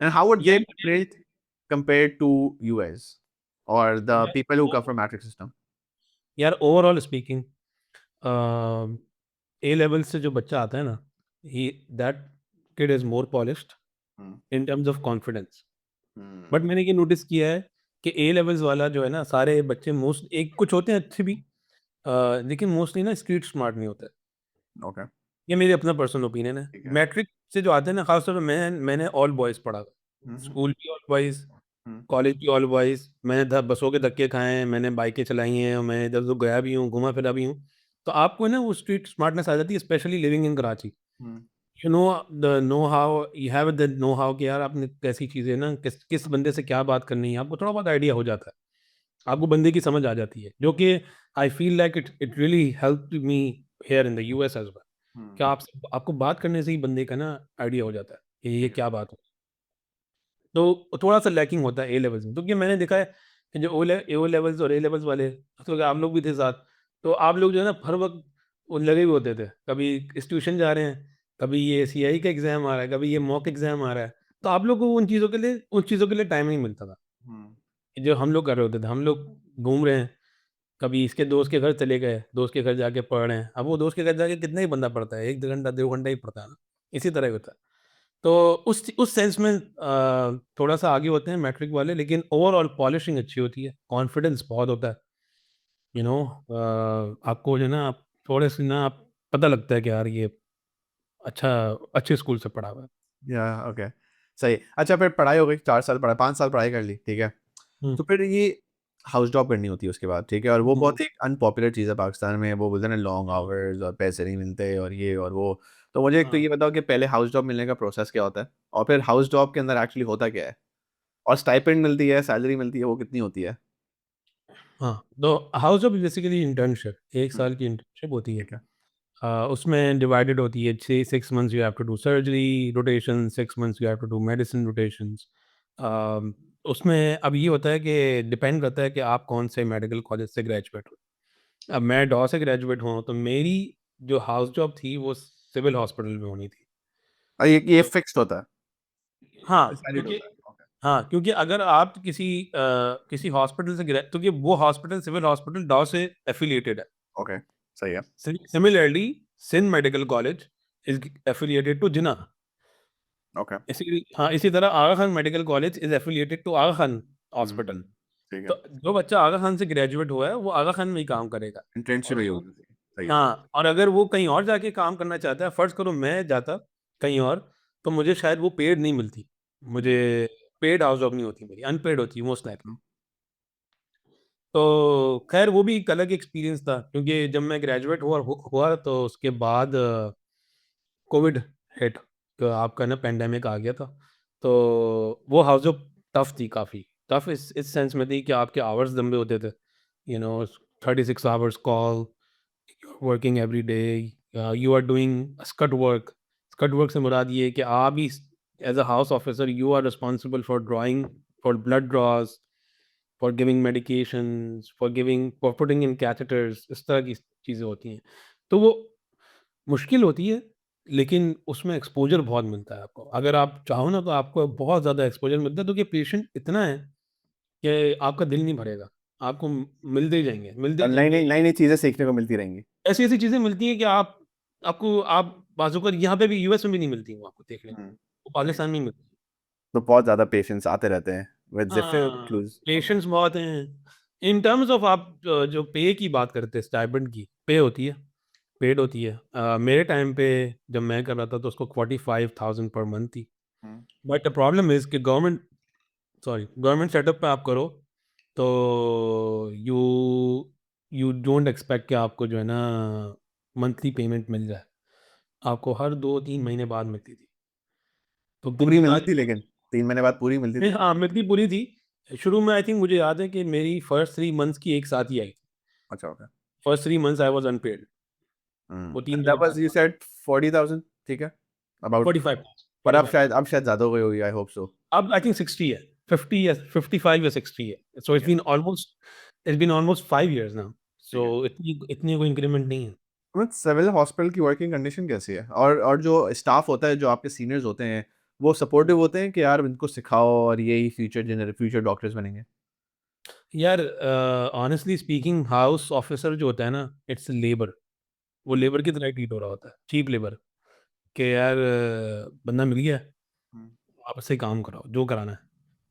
एंड हाउ वुड दे यार, प्रिपरेट compared to US or the people who come from matrix system? यार ओवरऑल स्पीकिंग, ए लेवल से जो बच्चा आता है ना, he that kid is more polished Hmm. In terms of confidence. Hmm. But मैंने ये नोटिस किया है कि ए लेवल्स वाला जो है ना, सारे बच्चे मोस्ट एक कुछ होते हैं अच्छे भी, लेकिन मोस्टली ना स्ट्रीट स्मार्ट नहीं होते। ओके। ये मेरी अपना पर्सनल ओपिनियन है। ठीक है। मैट्रिक से जो आते हैं ना, खासतौर पर मैंने ऑल बॉयज़ पढ़ा, हम्म। स्कूल भी ऑल बॉयज़, हम्म। कॉलेज भी ऑल बॉयज़। मैंने बसों के धक्के खाए हैं, मैंने बाइकें चलाई हैं, और मैं इधर उधर गया भी हूँ, घुमा फिरा भी हूँ। तो आपको ना वो स्ट्रीट स्मार्टनेस आ जाती है, specially living in Karachi. Hmm. You know the know how, you have the know how कि यार आपने कैसी चीज़ें ना, किस किस बंदे से क्या बात करनी है, आपको थोड़ा बहुत आइडिया हो जाता है। आपको बंदे की समझ आ जाती है, जो कि I feel like it it really helped me here in the US as well. Hmm. क्या आपको बात करने से ही बंदे का ना आइडिया हो जाता है कि ये ठीक है। क्या बात है। तो थोड़ा-सा लैकिंग होता है ए लेवल्स में, क्योंकि मैंने देखा है कि जो ओ लेवल्स और ए लेवल्स वाले, तो आप लोग भी थे साथ, तो आप लोग जो है ना हर वक़्त वो लगे हुए होते थे। कभी इस ट्यूशन जा रहे हैं, कभी ये सीआई का एग्ज़ाम आ रहा है, कभी ये मॉक एग्ज़ाम आ रहा है। तो आप लोगों को उन चीज़ों के लिए टाइम नहीं मिलता था, हम्म। जो हम लोग कर रहे होते थे। हम लोग घूम रहे हैं, कभी इसके दोस्त के घर चले गए, दोस्त के घर जाके पढ़ रहे हैं। अब वो दोस्त के घर जाके कितना ही बंदा पढ़ता है, 1 घंटा, 2 घंटा ही पढ़ता है ना, इसी तरह ही होता है। तो उस सेंस में थोड़ा-सा आगे होते हैं मैट्रिक वाले, लेकिन ओवरऑल पॉलिशिंग अच्छी होती है, कॉन्फिडेंस बहुत होता है, यू नो आपको जो है ना, आप थोड़े-से ना, आप पता लगता है कि यार ये अच्छा अच्छे स्कूल से पढ़ा हुआ है। या ओके। सही। अच्छा, फिर पढ़ाई हो गई, 4 साल पढ़ा, 5 साल पढ़ाई कर ली, ठीक है। हुँ, तो फिर ये हाउस जॉब करनी होती है उसके बाद, ठीक है, और वो हुँ, बहुत एक अनपॉपुलर चीज़ है पाकिस्तान में। वो बोलते हैं ना लॉन्ग आवर्स और पैसे नहीं मिलते और ये और वो। तो मुझे एक तो हाँ, ये बताओ कि पहले हाउस जॉब मिलने का प्रोसेस क्या होता है? और फिर हाउस जॉब के अंदर एक्चुअली होता क्या है? और स्टाइपेंड मिलती है, सैलरी मिलती है, वो कितनी होती है? हाँ। तो हाउस जॉब बेसिकली इंटर्नशिप, 1 हुँ। साल की इंटर्नशिप होती है। ठीक है। उसमें डिवाइडेड होती है, 6 months you have to do surgery rotation, 6 months you have to do medicine rotations. उसमें अब ये होता है कि डिपेंड करता है कि आप कौन से मेडिकल कॉलेज से ग्रेजुएट हो। अब मैं डॉ से ग्रेजुएट हुआ हूँ, तो मेरी जो हाउस जॉब थी वो सिविल हॉस्पिटल में होनी थी। और ये तो फिक्स्ड होता है? हाँ, डिसाइडेड क्योंकि होता है? ओके। हाँ, क्योंकि अगर आप किसी हॉस्पिटल से क्योंकि वो हॉस्पिटल, सिविल हॉस्पिटल डॉ से एफिलिएटेड है। ओके, सही है। Similarly Sindh medical college is affiliated to Jinnah. Okay. इसी तरह Aga Khan medical college is affiliated to Aga Khan hmm, hospital. Hmm. ठीक है। तो जो बच्चा आगा खान से ग्रेजुएट हुआ है, वो आगा खान में ही काम करेगा। इंटर्नशिप और ही जो होती थी। सही है। हाँ, और अगर वो कहीं और जाके काम करना चाहता है, फ़र्ज़ करो मैं जाता कहीं और, तो मुझे शायद वो पेड नहीं मिलती। हुँ, मुझे पेड हाउस जॉब नहीं होती मेरी, अनपेड होती है मोस्ट लाइकली। हुँ। तो ख़ैर वो भी एक अलग एक्सपीरियंस था, क्योंकि जब मैं ग्रेजुएट हुआ तो उसके बाद कोविड हिट, तो आपका ना पैंडेमिक आ गया था। तो वो हाउस जॉब टफ़ थी काफ़ी। टफ़ इस सेंस में थी कि आपके आवर्स लंबे होते थे। You know 36 hours call, working every day, you are doing scut work. Scut work से मुराद ये है कि आप ही as a house officer you are responsible for drawing, for blood draws, for giving medications, for putting in catheters, इस तरह की चीज़ें होती हैं। तो वो मुश्किल होती है, लेकिन उसमें एक्सपोज़र बहुत मिलता है आपको। अगर आप चाहो ना, तो आपको बहुत ज़्यादा एक्सपोज़र मिलता है, क्योंकि पेशेंट इतना है कि आपका दिल नहीं भरेगा। आपको मिलते और ही जाएँगे। नई-नई चीज़ें सीखने को मिलती रहेंगी। ऐसी-ऐसी चीज़ें मिलती हैं कि आप बाज़-औक़ात यहाँ पे भी, यूएस में भी नहीं मिलती वो आपको देखने को। हुँ, वो सही है। पाकिस्तान में ही मिलती हैं। तो बहुत ज़्यादा पेशेंट्स आते रहते हैं विद डिफरेंट हाँ, क्लूज़। ओके। पेशेंट्स बहुत हैं। इन टर्म्स ऑफ आप जो पे की बात करते हैं, स्टाइपेंड की, पे होती है, पेड होती है। मेरे टाइम पे जब मैं कर रहा था, तो उसको 45,000 पर मंथ थी। हुँ। बट द प्रॉब्लम इज़ कि गवर्नमेंट सेटअप पे आप करो, तो यू यू डोंट एक्सपेक्ट कि आपको जो है ना मंथली पेमेंट मिल जाए। आपको हर 2-3 महीने बाद मिलती थी। तो दिन पूरी की मिलती थी तारीख लेकिन? 3 महीने बाद पूरी मिलती नहीं, थी? हाँ, मिलती पूरी थी। शुरू में आई थिंक मुझे याद है कि मेरी फर्स्ट 3 मंथ्स की एक साथ ही आई थी। अच्छा, okay. First 3 months I was unpaid. Hmm. वो 3 एंड महीने दैट बाद वाज़ यू सेड 40,000, ठीक है? अबाउट। 45 पर 45 अब शायद ज़्यादा हो गई होगी, आई होप सो। अब आई थिंक 60 है। 50 या 55 या 60 है। सो ठीक है, it's been almost 5 years now. ठीक सो है। इतनी इतनी कोई इंक्रीमेंट नहीं है। सिविल हॉस्पिटल की वर्किंग कंडीशन कैसी है? और जो स्टाफ होता है, जो आपके सीनियर्स होते हैं, वो सपोर्टिव होते हैं कि यार इनको सिखाओ और यही फ्यूचर डॉक्टर्स बनेंगे? यार ऑनेस्टली स्पीकिंग, हाउस ऑफिसर जो होता है ना, इट्स लेबर। वो हुँ, लेबर की तरह ट्रीट हो रहा होता है, चीप लेबर, कि यार बंदा मिल गया है, हुँ, आप उससे काम कराओ जो कराना है।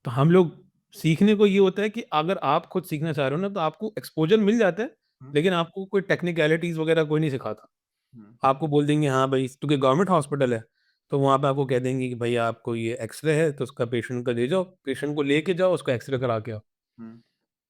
तो हम लोग सीखने को ये होता है कि अगर आप खुद सीखना चाह रहे हो ना, तो आपको एक्सपोज़र मिल जाता है, हुँ, लेकिन आपको कोई टेक्निकैलिटीज़ वगैरह कोई नहीं सिखाता। हुँ, आपको बोल देंगे हाँ भाई, क्योंकि गवर्नमेंट हॉस्पिटल है, तो वहाँ पे आपको कह देंगे कि भई आपको ये एक्स-रे है, तो उसका पेशेंट का ले जाओ, पेशेंट को लेके जाओ, उसका एक्स-रे करा के आओ। हुँ,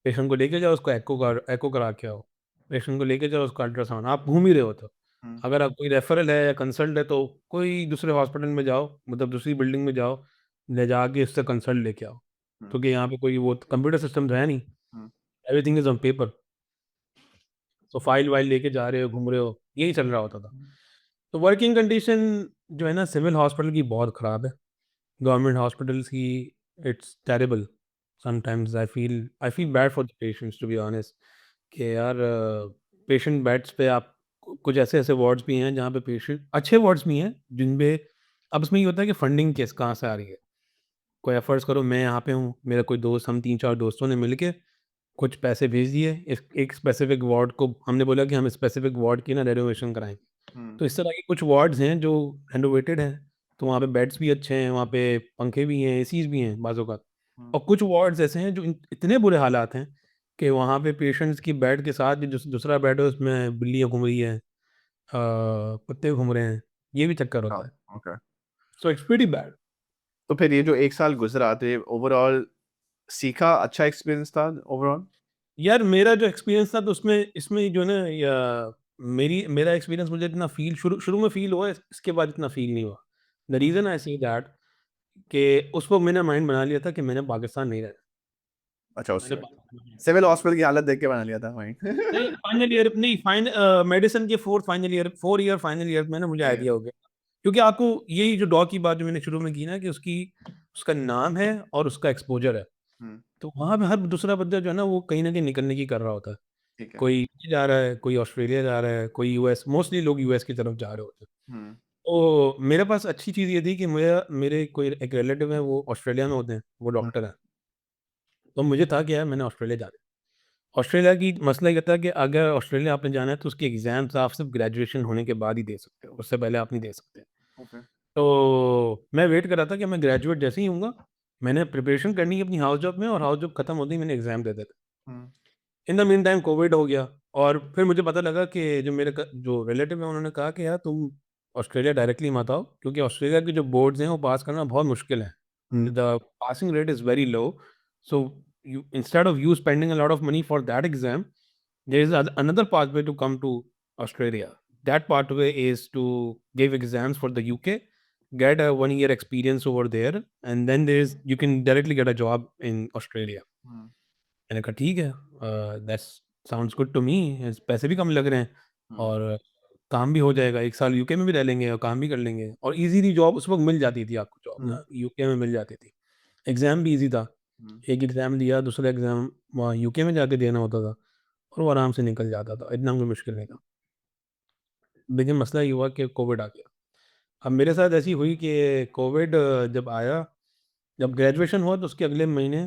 पेशेंट को लेके जाओ, उसको एको करा के आओ। पेशेंट को लेके जाओ, उसका अल्ट्रासाउंड, आप घूम ही रहे हो तो। हुँ, अगर आप कोई रेफरल है या कंसल्ट है, तो कोई दूसरे हॉस्पिटल में जाओ, मतलब दूसरी बिल्डिंग में जाओ, ले जाके उससे कंसल्ट लेके आओ। हुँ, क्योंकि यहाँ पे कोई वो कंप्यूटर सिस्टम तो है नहीं, हुँ, एवरीथिंग इज़ ऑन पेपर। तो फाइल-वाइल लेके जा रहे हो, घूम रहे हो, यही चल रहा होता था। हुँ, तो वर्किंग कंडीशन जो है ना सिविल हॉस्पिटल की बहुत ख़राब है। गवर्नमेंट हॉस्पिटल्स की it's terrible. Sometimes I feel bad for the patients to be honest, कि यार पेशेंट बेड्स पे आप कुछ ऐसे-ऐसे वार्ड्स भी हैं जहाँ पे पेशेंट अच्छे वार्ड्स भी हैं जिन पे अब इसमें ये होता है कि फंडिंग किस कहाँ से आ रही है। कोई एफर्ट्स करो, मैं यहाँ पे हूँ, मेरा कोई दोस्त, हम 3-4 दोस्तों ने मिलके कुछ पैसे भेज दिए, इस एक स्पेसिफिक वार्ड को हमने बोला कि हम स्पेसिफिक वार्ड की ना रेनोवेशन कराएँगे। हुँ, तो इस तरह के कुछ वार्ड्स हैं जो रेनोवेटेड हैं, तो वहाँ पे बेड्स भी अच्छे हैं, वहाँ पे पंखे भी हैं, एसीज़ भी हैं बाज़ औक़ात। हुँ, और कुछ वार्ड्स ऐसे हैं जो इतने बुरे हालात हैं कि वहाँ पे पेशेंट्स की बेड के साथ जो दूसरा बेड है उसमें बिल्लियाँ घूम रही हैं, कुत्ते घूम रहे हैं, ये भी चक्कर हाँ, होता है। Okay. So it's pretty bad. तो फिर ये जो 1 साल गुज़रा तो ये ओवरऑल सीखा, अच्छा एक्सपीरियंस था ओवरऑल? यार मेरा जो एक्सपीरियंस था तो उसमें इसमें जो है ना या मेरा एक्सपीरियंस मुझे इतना फ़ील शुरू शुरू में फ़ील हुआ, इसके बाद इतना फ़ील नहीं हुआ। The hmm, reason I say that कि उस वक़्त मैंने माइंड बना लिया था कि मैंने पाकिस्तान नहीं रहना। अच्छा उस मैंने वक़्त। पाकिस्तान नहीं सिविल रहना। हॉस्पिटल की हालत देख के बना लिया था माइंड। नहीं, फाइनल ईयर नहीं, मेडिसिन के 4th final year 4 year final year में ना मुझे सही है। आइडिया हो गया। क्योंकि आपको यही जो डॉग की बात जो मैंने शुरू में की ना कि उसका नाम है और उसका एक्सपोज़र है। हुँ, तो वहाँ पे हर दूसरा बंदा जो है ना वो कहीं न कहीं निकलने की कर रहा होता है। ठीक है। कोई यूके जा रहा है, कोई ऑस्ट्रेलिया जा रहा है, कोई यूएस, मोस्टली लोग यूएस की तरफ जा रहे होते हैं। हुँ, तो मेरे पास अच्छी चीज़ ये थी कि मेरे कोई एक रिलेटिव है वो ऑस्ट्रेलिया में होते हैं, वो हुँ, डॉक्टर हैं। तो मुझे था कि यार मैंने ऑस्ट्रेलिया जाना है। ऑस्ट्रेलिया की मसला ये था कि अगर ऑस्ट्रेलिया आपने जाना है तो उसके एग्ज़ाम्स आप सिर्फ़ ग्रेजुएशन होने के बाद ही दे सकते हो, उससे पहले आप नहीं दे सकते। ओके। तो मैं वेट कर रहा था कि मैं ग्रेजुएट जैसे ही होऊँगा, मैंने प्रिपरेशन करनी है अपनी हाउस जॉब में और हाउस जॉब खत्म होते ही मैंने एग्ज़ाम दे देना। Hmm, in the meantime covid हो गया और फिर मुझे पता लगा कि जो रिलेटिव है उन्होंने कहा कि यार तुम ऑस्ट्रेलिया डायरेक्टली मत आओ, क्योंकि ऑस्ट्रेलिया के जो बोर्ड्स हैं वो पास करना बहुत मुश्किल है। Hmm, the passing rate is very low, so you instead of you spending a lot of money for that exam, there is another pathway to come to Australia. That pathway is to give exams for the UK, get a 1 year experience over there, and then you can directly get a job in Australia. हुँ, मैंने कहा ठीक है, that's sounds good to me, पैसे भी कम लग रहे हैं हुँ, और काम भी हो जाएगा, 1 साल यूके में भी रह लेंगे और काम भी कर लेंगे और ईज़िली जॉब उस वक़्त मिल जाती थी आपको, जॉब हुँ, ना यूके में मिल जाती थी। एग्ज़ाम भी ईज़ी था, हुँ, एक एग्ज़ाम दिया, दूसरा एग्ज़ाम वहाँ यूके में जाके देना होता था और वो आराम से निकल जाता था, इतना कोई मुश्किल नहीं था। लेकिन मसला ये हुआ कि कोविड आ गया। अब मेरे साथ ऐसी हुई कि कोविड जब आया, जब ग्रेजुएशन हुआ तो उसके अगले महीने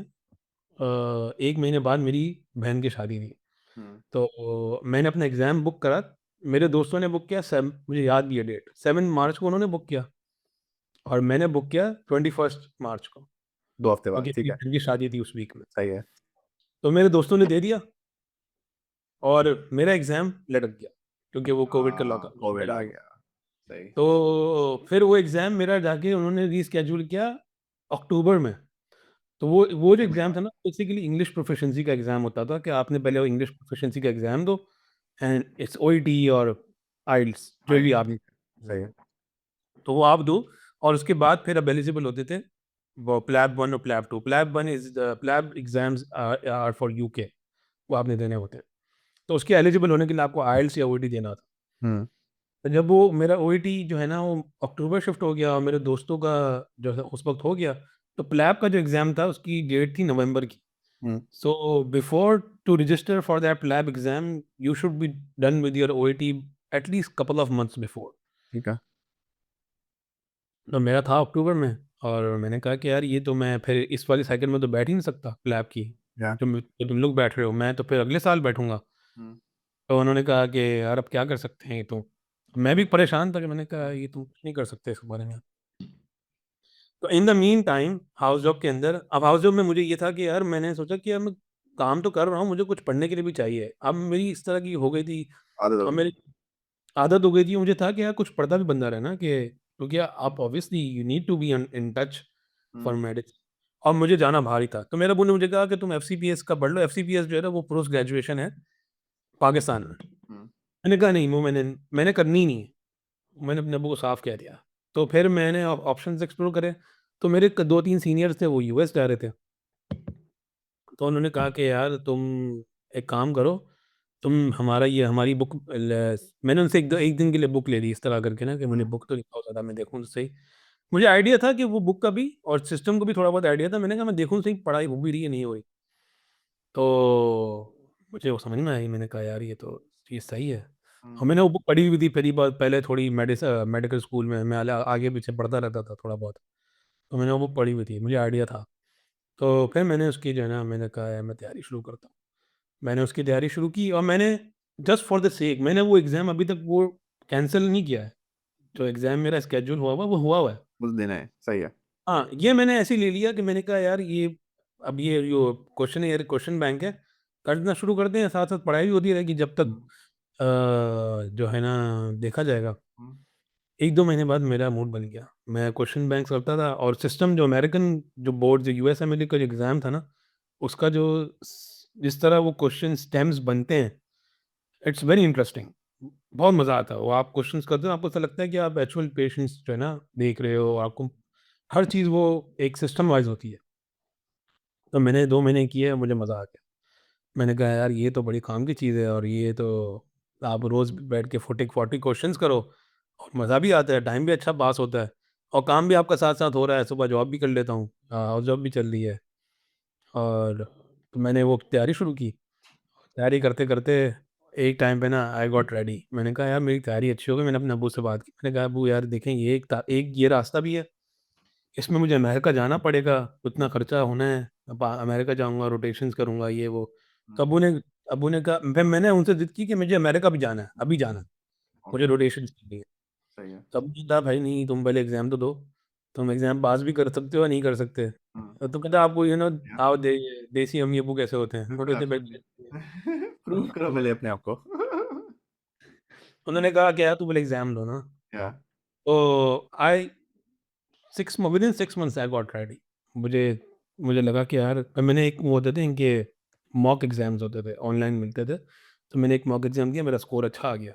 1 महीने बाद मेरी बहन की शादी थी। हुँ, तो मैंने अपना एग्ज़ाम बुक करा, मेरे दोस्तों ने बुक किया, मुझे याद भी है डेट, 7 मार्च को उन्होंने बुक किया और मैंने बुक किया 21st मार्च को, 2 हफ्ते बाद, क्योंकि ठीक मेरी है, बहन की शादी थी उस वीक में। सही है। तो मेरे दोस्तों ने दे दिया और मेरा एग्ज़ाम लटक गया, क्योंकि वो कोविड का हाँ, कोविड लॉकडाउन आ था। गया, सही। तो फिर वो एग्ज़ाम मेरा जाके उन्होंने रीशेड्यूल किया अक्टूबर में। तो वो जो एग्ज़ाम था ना बेसिकली इंग्लिश प्रोफिशिएंसी का एग्ज़ाम होता था कि आपने पहले वो इंग्लिश प्रोफिशिएंसी का एग्ज़ाम दो एंड इट्स ओईटी और आइल्स जो भी आइल्स आप, ठीक है, सही है। तो वो आप दो और उसके बाद फिर आप एलिजिबल होते थे वो प्लैब 1 और PLAB 2। PLAB 1 is the PLAB exams are for UK, वो आपने देने होते हैं। तो उसके एलिजिबल होने के लिए आपको आइल्स या ओईटी देना था। हुँ, तो जब वो मेरा ओईटी जो है ना वो अक्टूबर शिफ्ट हो गया और मेरे दोस्तों का जो है उस वक़्त हो गया, तो प्लैब का जो एग्ज़ाम था उसकी डेट थी नवंबर की। हुँ, So before to register for that lab exam, you should be done with your OAT at least couple of months before. ठीक है, तो मेरा था अक्टूबर में और मैंने कहा कि यार ये तो मैं फिर इस वाली साइकिल में तो बैठ ही नहीं सकता लैब की, या जो तुम लोग बैठ रहे हो, मैं तो फिर अगले साल बैठूंगा। हुँ, तो उन्होंने कहा कि यार अब क्या कर सकते हैं, ये तो मैं भी परेशान था कि मैंने कहा ये तुम कुछ नहीं कर सकते इस बारे में। तो इन the mean time house job के अंदर, अब हाउस जॉब में मुझे ये था कि यार मैंने सोचा कि यार मैं काम तो कर रहा हूँ, मुझे कुछ पढ़ने के लिए भी चाहिए। अब मेरी इस तरह की हो गई थी आदत और होगी। मेरी आदत हो गई थी, मुझे था कि यार कुछ पढ़ता भी बंदा रहे ना, कि क्योंकि आप obviously you need to be in touch for hmm, medicine. और मुझे जाना बाहर ही था। तो मेरे अब्बू ने मुझे कहा कि तुम एफसीपीएस का पढ़ लो। एफसीपीएस जो है ना वो पोस्ट ग्रेजुएशन है पाकिस्तान में। हुँ, मैंने कहा नहीं, वो मैंने मैंने करनी ही नहीं है। मैंने अपने अब्बू को साफ कह दिया। तो फिर मैंने ऑप्शंस एक्सप्लोर करे। तो मेरे 2-3 सीनियर्स थे, वो यूएस जा रहे थे। तो उन्होंने कहा कि यार तुम एक काम करो, तुम हमारा ये हमारी बुक मैंने उनसे एक दिन के लिए बुक ले ली, इस तरह करके ना कि मुझे हुँ, बुक तो लिखा होता था, मैं देखूँ तो सही। मुझे आइडिया था कि वो बुक का भी और सिस्टम को भी थोड़ा बहुत आइडिया था। मैंने कहा मैं देखूँ तो सही पढ़ाई हो भी रही है नहीं हो रही। तो मुझे वो समझ में आई। मैंने कहा यार ये सही है। और हुँ, मैंने वो बुक पढ़ी हुई थी पहली बार, पहले थोड़ी मेडिकल स्कूल में मैं आगे पीछे पढ़ता रहता था थोड़ा बहुत। तो मैंने वो बुक पढ़ी हुई थी, मुझे आइडिया था। तो फिर मैंने उसकी जो है ना, मैंने कहा यार मैं तैयारी शुरू करता हूँ। मैंने उसकी तैयारी शुरू की और मैंने जस्ट फॉर द सेक मैंने वो एग्ज़ाम अभी तक वो कैंसल नहीं किया है। जो एग्ज़ाम मेरा स्केड्यूल वो हुआ हुआ है। उस दिन है, सही है। हाँ, ये मैंने ऐसे ही ले लिया कि मैंने कहा यार ये अब ये जो क्वेश्चन बैंक है, करना शुरू करते हैं, साथ-साथ पढ़ाई भी होती रहेगी जब तक हुँ, जो है ना देखा जाएगा। हुँ, 1-2 महीने बाद मेरा मूड बन गया। मैं क्वेश्चन बैंक करता था और सिस्टम जो अमेरिकन जो बोर्ड जो यूएसएमएल का जो एग्ज़ाम था ना, उसका जो जिस तरह वो क्वेश्चन स्टेम्स बनते हैं, इट्स वेरी इंटरेस्टिंग। बहुत मज़ा आता है। वो आप क्वेश्चंस करते हो, आपको ऐसा लगता है कि आप एक्चुअल पेशेंट्स जो है ना देख रहे हो, आपको हर चीज़ वो एक सिस्टम वाइज़ होती है। तो मैंने 2 महीने किए, मुझे मज़ा आ गया। मैंने कहा यार ये तो बड़ी काम की चीज़ है और ये तो आप रोज़ बैठ के 40-40 क्वेश्चंस करो और मज़ा भी आता है, टाइम भी अच्छा पास होता है और काम भी आपका साथ-साथ हो रहा है। सुबह जॉब भी कर लेता हूँ, हाउस जॉब भी चल रही है। और तो मैंने वो तैयारी शुरू की। तैयारी करते-करते एक टाइम पे ना आई गॉट रेडी। मैंने कहा यार मेरी तैयारी अच्छी हो गई। मैंने अपने अब्बू से बात की। मैंने कहा अब्बू यार देखें ये एक ये रास्ता भी है। इसमें मुझे अमेरिका जाना पड़ेगा, उतना खर्चा होना है। अब अमेरिका जाऊँगा, रोटेशंस करूँगा ये वो। तो हुँ, अब्बू ने कहा, फिर मैंने उनसे ज़िद की कि मुझे अमेरिका भी जाना है, अभी जाना है। मुझे ओके, रोटेशंस करनी है। सही है। तो अब्बू ने कहा भाई नहीं, तुम पहले एग्ज़ाम तो दो। तुम एग्ज़ाम पास भी कर सकते हो या नहीं कर सकते। हुँ, तो कहता आपको या हाउ देसी अम्मी अब्बू कैसे होते हैं। बिल्कुल थोड़े से बैठ एब्सोल्यूटली। प्रूव करो पहले अपने आप को। उन्होंने कहा कि यार तू पहले एग्ज़ाम दो ना। या तो आई 6 मंथ्स आई गॉट रेडी। मुझे मुझे लगा कि यार मैंने एक वो होते थे इनके मॉक एग्ज़ाम्स होते थे, ऑनलाइन मिलते थे। तो मैंने एक मॉक एग्ज़ाम दिया, मेरा स्कोर अच्छा आ गया।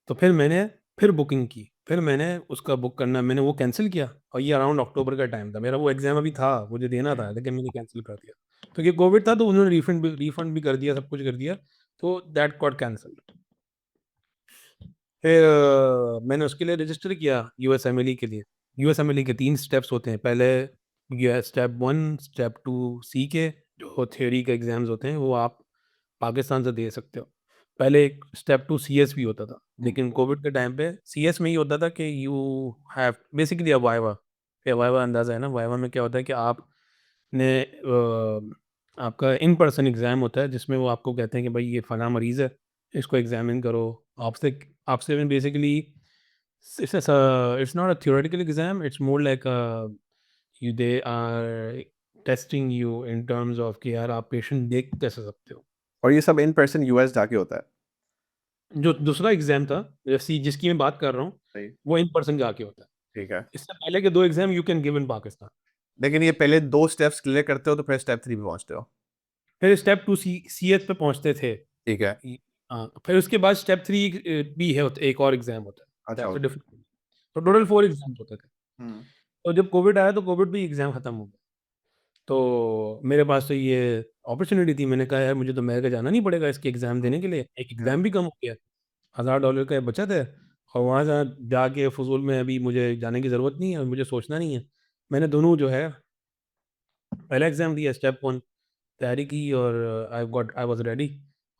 तो फिर मैंने फिर बुकिंग की। फिर मैंने उसका बुक करना मैंने वो कैंसल किया और ये अराउंड अक्टूबर का टाइम था। मेरा वो एग्ज़ाम अभी था, मुझे देना था, लेकिन मैंने कैंसल कर दिया। क्योंकि कोविड था तो उन्होंने रिफंड भी कर दिया, सब कुछ कर दिया। तो दैट गॉट कैंसल्ड। फिर मैंने उसके लिए रजिस्टर किया यूएसएमएलई के लिए। यूएसएमएलई के 3 स्टेप्स होते हैं। पहले ये स्टेप 1, स्टेप 2 सी के जो थ्योरी के एग्ज़ाम्स होते हैं, वो आप पाकिस्तान से दे सकते हो। पहले एक स्टेप 2 सीएस भी होता था, हुँ, लेकिन कोविड के टाइम पे सीएस में ये होता था कि you have basically a viva. या वाइवा अंदाज़ा है ना, वाइवा में क्या होता है कि आपने आपका इन पर्सन एग्ज़ाम होता है जिसमें वो आपको कहते हैं कि भाई ये फलाँ मरीज़ है, इसको एग्ज़ामिन करो। आपसे आपसे basically it's not a theoretical exam, it's more like you they are testing you in terms of कि यार आप पेशेंट देख कैसे सकते हो। और ये सब इन पर्सन यूएस जाके होता है। जो दूसरा एग्ज़ाम था, जैसे जिसकी मैं बात कर रहा हूँ, सही, वो इन पर्सन जाके होता है। ठीक है। इससे पहले के 2 exam you can give in Pakistan. लेकिन ये पहले 2 स्टेप्स क्लियर करते हो तो फिर स्टेप 3 पे पहुँचते हो। फिर स्टेप 2 सीएस पे पहुँचते थे। ठीक है। फिर उसके बाद स्टेप 3 भी है, एक और एग्ज़ाम होता है। अच्छा दैट्स अ होता डिफरेंट। तो टोटल 4 एग्ज़ाम्स होते थे। है। हुँ, तो जब कोविड आया तो कोविड भी एग्ज़ाम खत्म हो गया। तो मेरे पास तो ये अपॉर्च्युनिटी थी। मैंने कहा यार मुझे तो अमेरिका जाना नहीं पड़ेगा इसके एग्ज़ाम हुँ, देने के लिए। एक या एग्ज़ाम भी कम हो गया। $1000 का बचत है और वहाँ जा जाके फ़ुज़ूल में अभी मुझे जाने की ज़रूरत नहीं है और मुझे सोचना नहीं है। मैंने दोनों जो है पहला एग्ज़ाम दिया स्टेप 1, तैयारी की और आई वाज़ रेडी।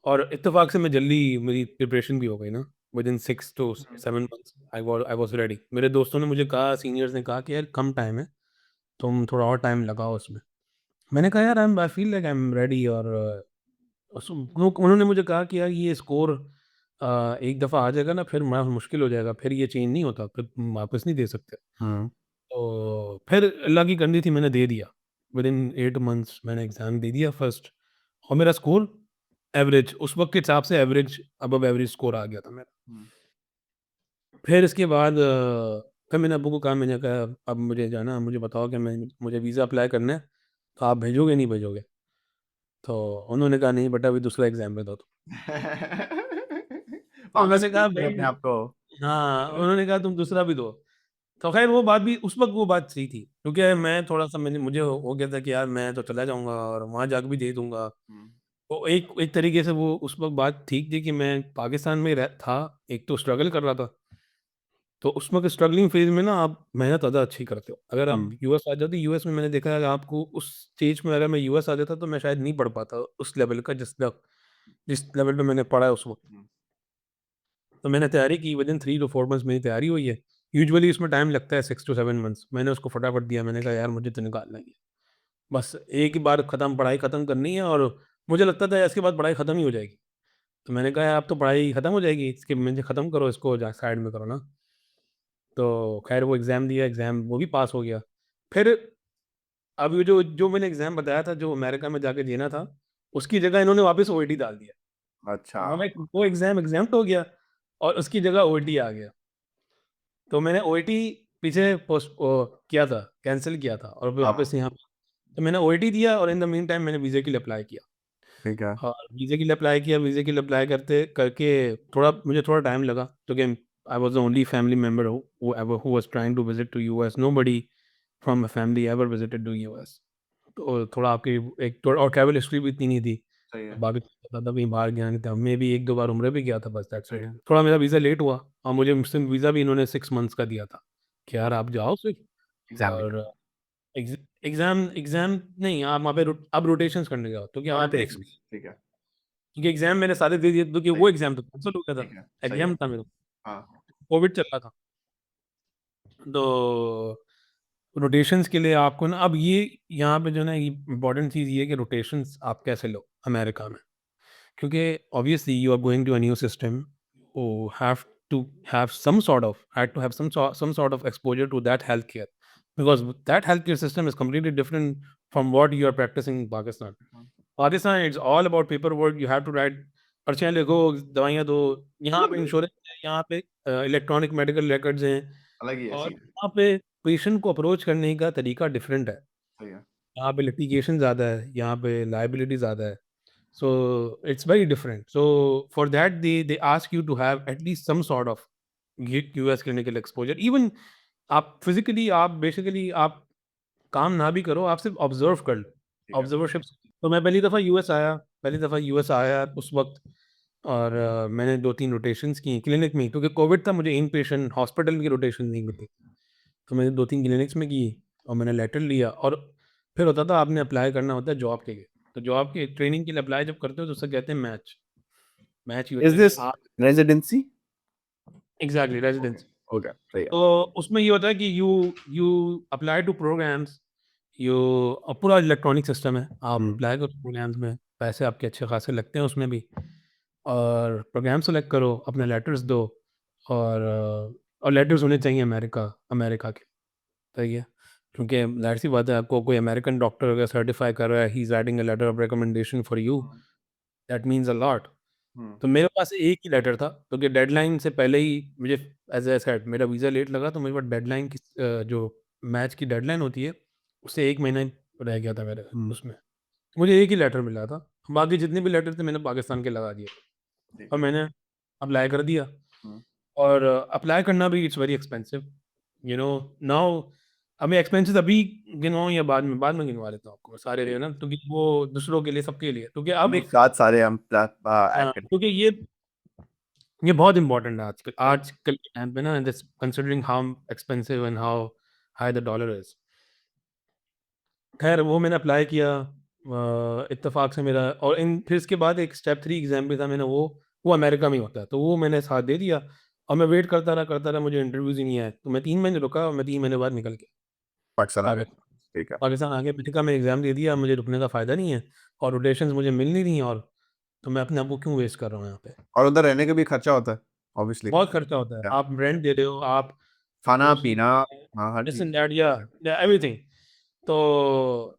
और इत्तेफ़ाक से मैं जल्दी मेरी प्रिपरेशन भी हो गई ना। Within 6 to hmm, 7 months I was ready. मेरे दोस्तों ने मुझे कहा, सीनियर्स ने कहा कि यार कम टाइम है, तुम थोड़ा और टाइम लगाओ उसमें। मैंने कहा यार I feel like I am ready. और उन्होंने मुझे कहा कि यार ये स्कोर एक दफ़ा आ जाएगा ना फिर बड़ा मुश्किल हो जाएगा, फिर ये चेंज नहीं होता, फिर तुम वापस नहीं दे सकते। हुँ, तो फिर अल्लाह की करनी थी, मैंने दे दिया। विद इन 8 मंथ्स मैंने एग्ज़ाम दे दिया फर्स्ट, और मेरा स्कोर एवरेज, उस वक़्त के हिसाब से एवरेज, अबव एवरेज स्कोर आ गया था मेरा। हुँ। फिर इसके बाद फिर मैंने अब्बू को कहा, मैंने कहा अब मुझे जाना, मुझे बताओ कि मुझे वीज़ा अप्लाई करना है, तो आप भेजोगे नहीं भेजोगे? तो उन्होंने कहा नहीं बेटा, अभी दूसरा एग्ज़ाम में दो तुम। तो पागल मैंने कहा समझते हैं भाई, अपने आप को। हाँ, उन्होंने कहा तुम दूसरा भी दो। तो ख़ैर वो बात भी उस वक़्त वो बात सही थी, क्योंकि मैं थोड़ा-सा मुझे हो गया था कि यार मैं तो चला जाऊँगा और वहाँ जाके भी दे दूँगा। हुँ। तो एक एक तरीके से वो उस वक़्त बात ठीक थी कि मैं पाकिस्तान में रह था, एक तो स्ट्रगल कर रहा था। तो उस वक़्त स्ट्रगलिंग फ़ेज़ में ना आप मेहनत ज़्यादा अच्छी करते हो। अगर आप हुँ। यूएस आ जाते, यूएस में मैंने देखा है आपको उस स्टेज में, अगर मैं यूएस आ जाता तो मैं शायद नहीं पढ़ पाता उस लेवल का जिस लेवल पे मैंने पढ़ा है उस वक़्त। हुँ। तो मैंने तैयारी की, विदिन 3 टू 4 मंथ्स मेरी तैयारी हुई है। यूजुअली इसमें टाइम लगता है 6 टू 7 मंथ्स। मैंने उसको फटाफट दिया, मैंने कहा यार मुझे तो निकालना ही है। बस एक ही बार खत्म, पढ़ाई खत्म करनी है, और मुझे लगता था इसके बाद पढ़ाई खत्म ही हो जाएगी। तो मैंने कहा यार अब तो पढ़ाई खत्म हो जाएगी, इसके मुझे खत्म करो, इसको जा साइड में करो ना। तो खैर वो एग्ज़ाम दिया, एग्ज़ाम वो भी पास हो गया। फिर अब ये जो जो मैंने एग्ज़ाम बताया था, जो अमेरिका में जाके देना था, उसकी जगह इन्होंने वापस ओईटी डाल दिया। अच्छा। हाँ, मैं वो एग्ज़ाम एग्ज़ाम्प्ट हो गया और उसकी जगह ओईटी आ गया। तो मैंने ओईटी पीछे किया था, कैंसल किया था, और फिर हाँ। वापस यहाँ, तो मैंने ओईटी दिया, और इन द मीन टाइम मैंने वीज़े के लिए अप्लाई किया। ठीक है। हाँ, वीज़े के लिए अप्लाई किया, वीज़े के लिए अप्लाई करते करके मुझे थोड़ा टाइम लगा, क्योंकि I was the only family member who was trying to visit to US, nobody from my family ever visited to US. तो थोड़ा आपकी एक तो, और ट्रैवल हिस्ट्री भी इतनी नहीं थी। सही है। बाकी तो पता था कहीं बाहर गया नहीं था। मैं भी 1-2 बार उम्रे भी गया था, बस दैट्स सही इट। है। थोड़ा मेरा वीज़ा लेट हुआ, और मुझे मुस्लिम वीज़ा भी इन्होंने 6 मंथ्स का दिया था कि यार आप जाओ सिर्फ, एग्ज़ाम और निकाल। एग्ज़ाम एग्ज़ाम नहीं, आप वहाँ पे अब रोटेशंस करने जाओ, क्योंकि वहाँ पे रोटेशंस, ठीक है। क्योंकि एग्ज़ाम मैंने सारे दे दिए, क्योंकि सही वो है। एग्ज़ाम तो कैंसल हो गया था। ठीक है। सही है। एग्ज़ाम था मेरा, हाँ। कोविड चल रहा था। तो रोटेशंस के लिए आपको ना, अब ये यहाँ पे जो है ना, ये इम्पोर्टेंट चीज़ ये है कि रोटेशंस आप कैसे लो अमेरिका में। क्योंकि obviously you are going to a new system, you have to have some sort of exposure to that healthcare, because that healthcare system is completely different from what you are practicing in Pakistan. हाँ। Pakistan, it's all about paperwork. You have to write पर्चियाँ लिखो, दवाइयाँ दो। यहाँ पे इंश्योरेंस है, यहाँ पे इलेक्ट्रॉनिक मेडिकल रिकॉर्ड्स हैं, अलग ही है और सीन। यहाँ पे पेशेंट को अप्रोच करने का तरीका डिफरेंट है। सही है। यहाँ पे लिटिगेशन ज़्यादा है, यहाँ पे लायबिलिटी ज़्यादा है। So it's very different. So for that, they ask you to have at least some sort of US clinical exposure. Even आप फिजिकली, आप बेसिकली आप काम ना भी करो, आप सिर्फ ऑब्जर्व कर लो, ठीक है। ऑब्जर्वरशिप। तो मैं पहली दफ़ा यूएस आया उस वक्त, और मैंने 2-3 रोटेशंस की क्लिनिक में ही, क्योंकि कोविड था, मुझे इन पेशेंट हॉस्पिटल की रोटेशन नहीं मिली। तो मैंने 2-3 क्लिनिक्स में की, और मैंने लेटर लिया, और फिर होता था आपने अप्लाई करना होता है जॉब के लिए। तो जॉब की ट्रेनिंग के लिए अप्लाई जब करते हो तो उसे कहते हैं match, match is USA this आप residency? Exactly okay. Residency. Okay, सही है। तो उसमें ये होता है कि you you apply to programs, you पूरा इलेक्ट्रॉनिक सिस्टम है। आप हुँ। अप्लाई करो प्रोग्राम्स में, पैसे आपके अच्छे खासे लगते हैं उसमें भी, और प्रोग्राम सेलेक्ट करो, अपने लेटर्स दो, और लेटर्स होने चाहिए अमेरिका अमेरिका के। सही है। क्योंकि ज़ाहिर-सी बात है, आपको कोई अमेरिकन डॉक्टर अगर सर्टिफ़ाई कर रहा है, he is writing a letter of recommendation for you, hmm. That means a lot. Hmm. तो मेरे पास एक ही लेटर था, क्योंकि डेडलाइन से पहले ही मुझे, एज़ आई सेड, मेरा वीज़ा लेट लगा, तो मेरे पास डेडलाइन की जो मैच की डेडलाइन होती है, उससे 1 महीना ही रह गया था मेरे हुँ। उसमें। मुझे एक ही लेटर मिला था, बाकी जितने भी लेटर थे मैंने पाकिस्तान के लगा दिए, ठीक और है। मैंने अप्लाई कर दिया। हुँ। और अप्लाई करना भी it's very expensive, you know now. अब मैं एक्सपेंसेस अभी गिनवाऊँ या बाद में गिनवा देता हूँ आपको सारे, जो है ठीक। ना, क्योंकि वो दूसरों के लिए, सबके लिए, क्योंकि अब एक साथ सारे हम ऐड हाँ, करें। क्योंकि ये बहुत इम्पोर्टेंट है आजकल के टाइम पे ना, this considering how expensive and how high the dollar is. खैर वो मैंने अप्लाई किया, इत्तेफ़ाक से मेरा, और फिर इसके बाद एक स्टेप 3 एग्ज़ाम भी था, मैंने वो अमेरिका में ही होता है, तो वो मैंने साथ दे दिया, और मैं वेट करता रहा, मुझे इंटरव्यूज़ ही नहीं आए, तो मैं 3 महीने रुका, और मैं 3 महीने बाद निकल गया पाकिस्तान आ गए। पाकिस्तान। ठीक है। पाकिस्तान आके मैंने कहा मैं एग्ज़ाम दे दिया, मुझे रुकने का फ़ायदा नहीं है, और रोटेशंस मुझे मिल नहीं रही हैं, और तो मैं अपने आप को क्यों वेस्ट कर रहा हूँ यहाँ पे? और उधर रहने का भी खर्चा होता है, ऑब्वियसली। बहुत खर्चा होता है, या आप रेंट दे रहे हो, आप खाना उसमें पीना, हाँ हर दिस चीज। एंड दैट, या एवरीथिंग। तो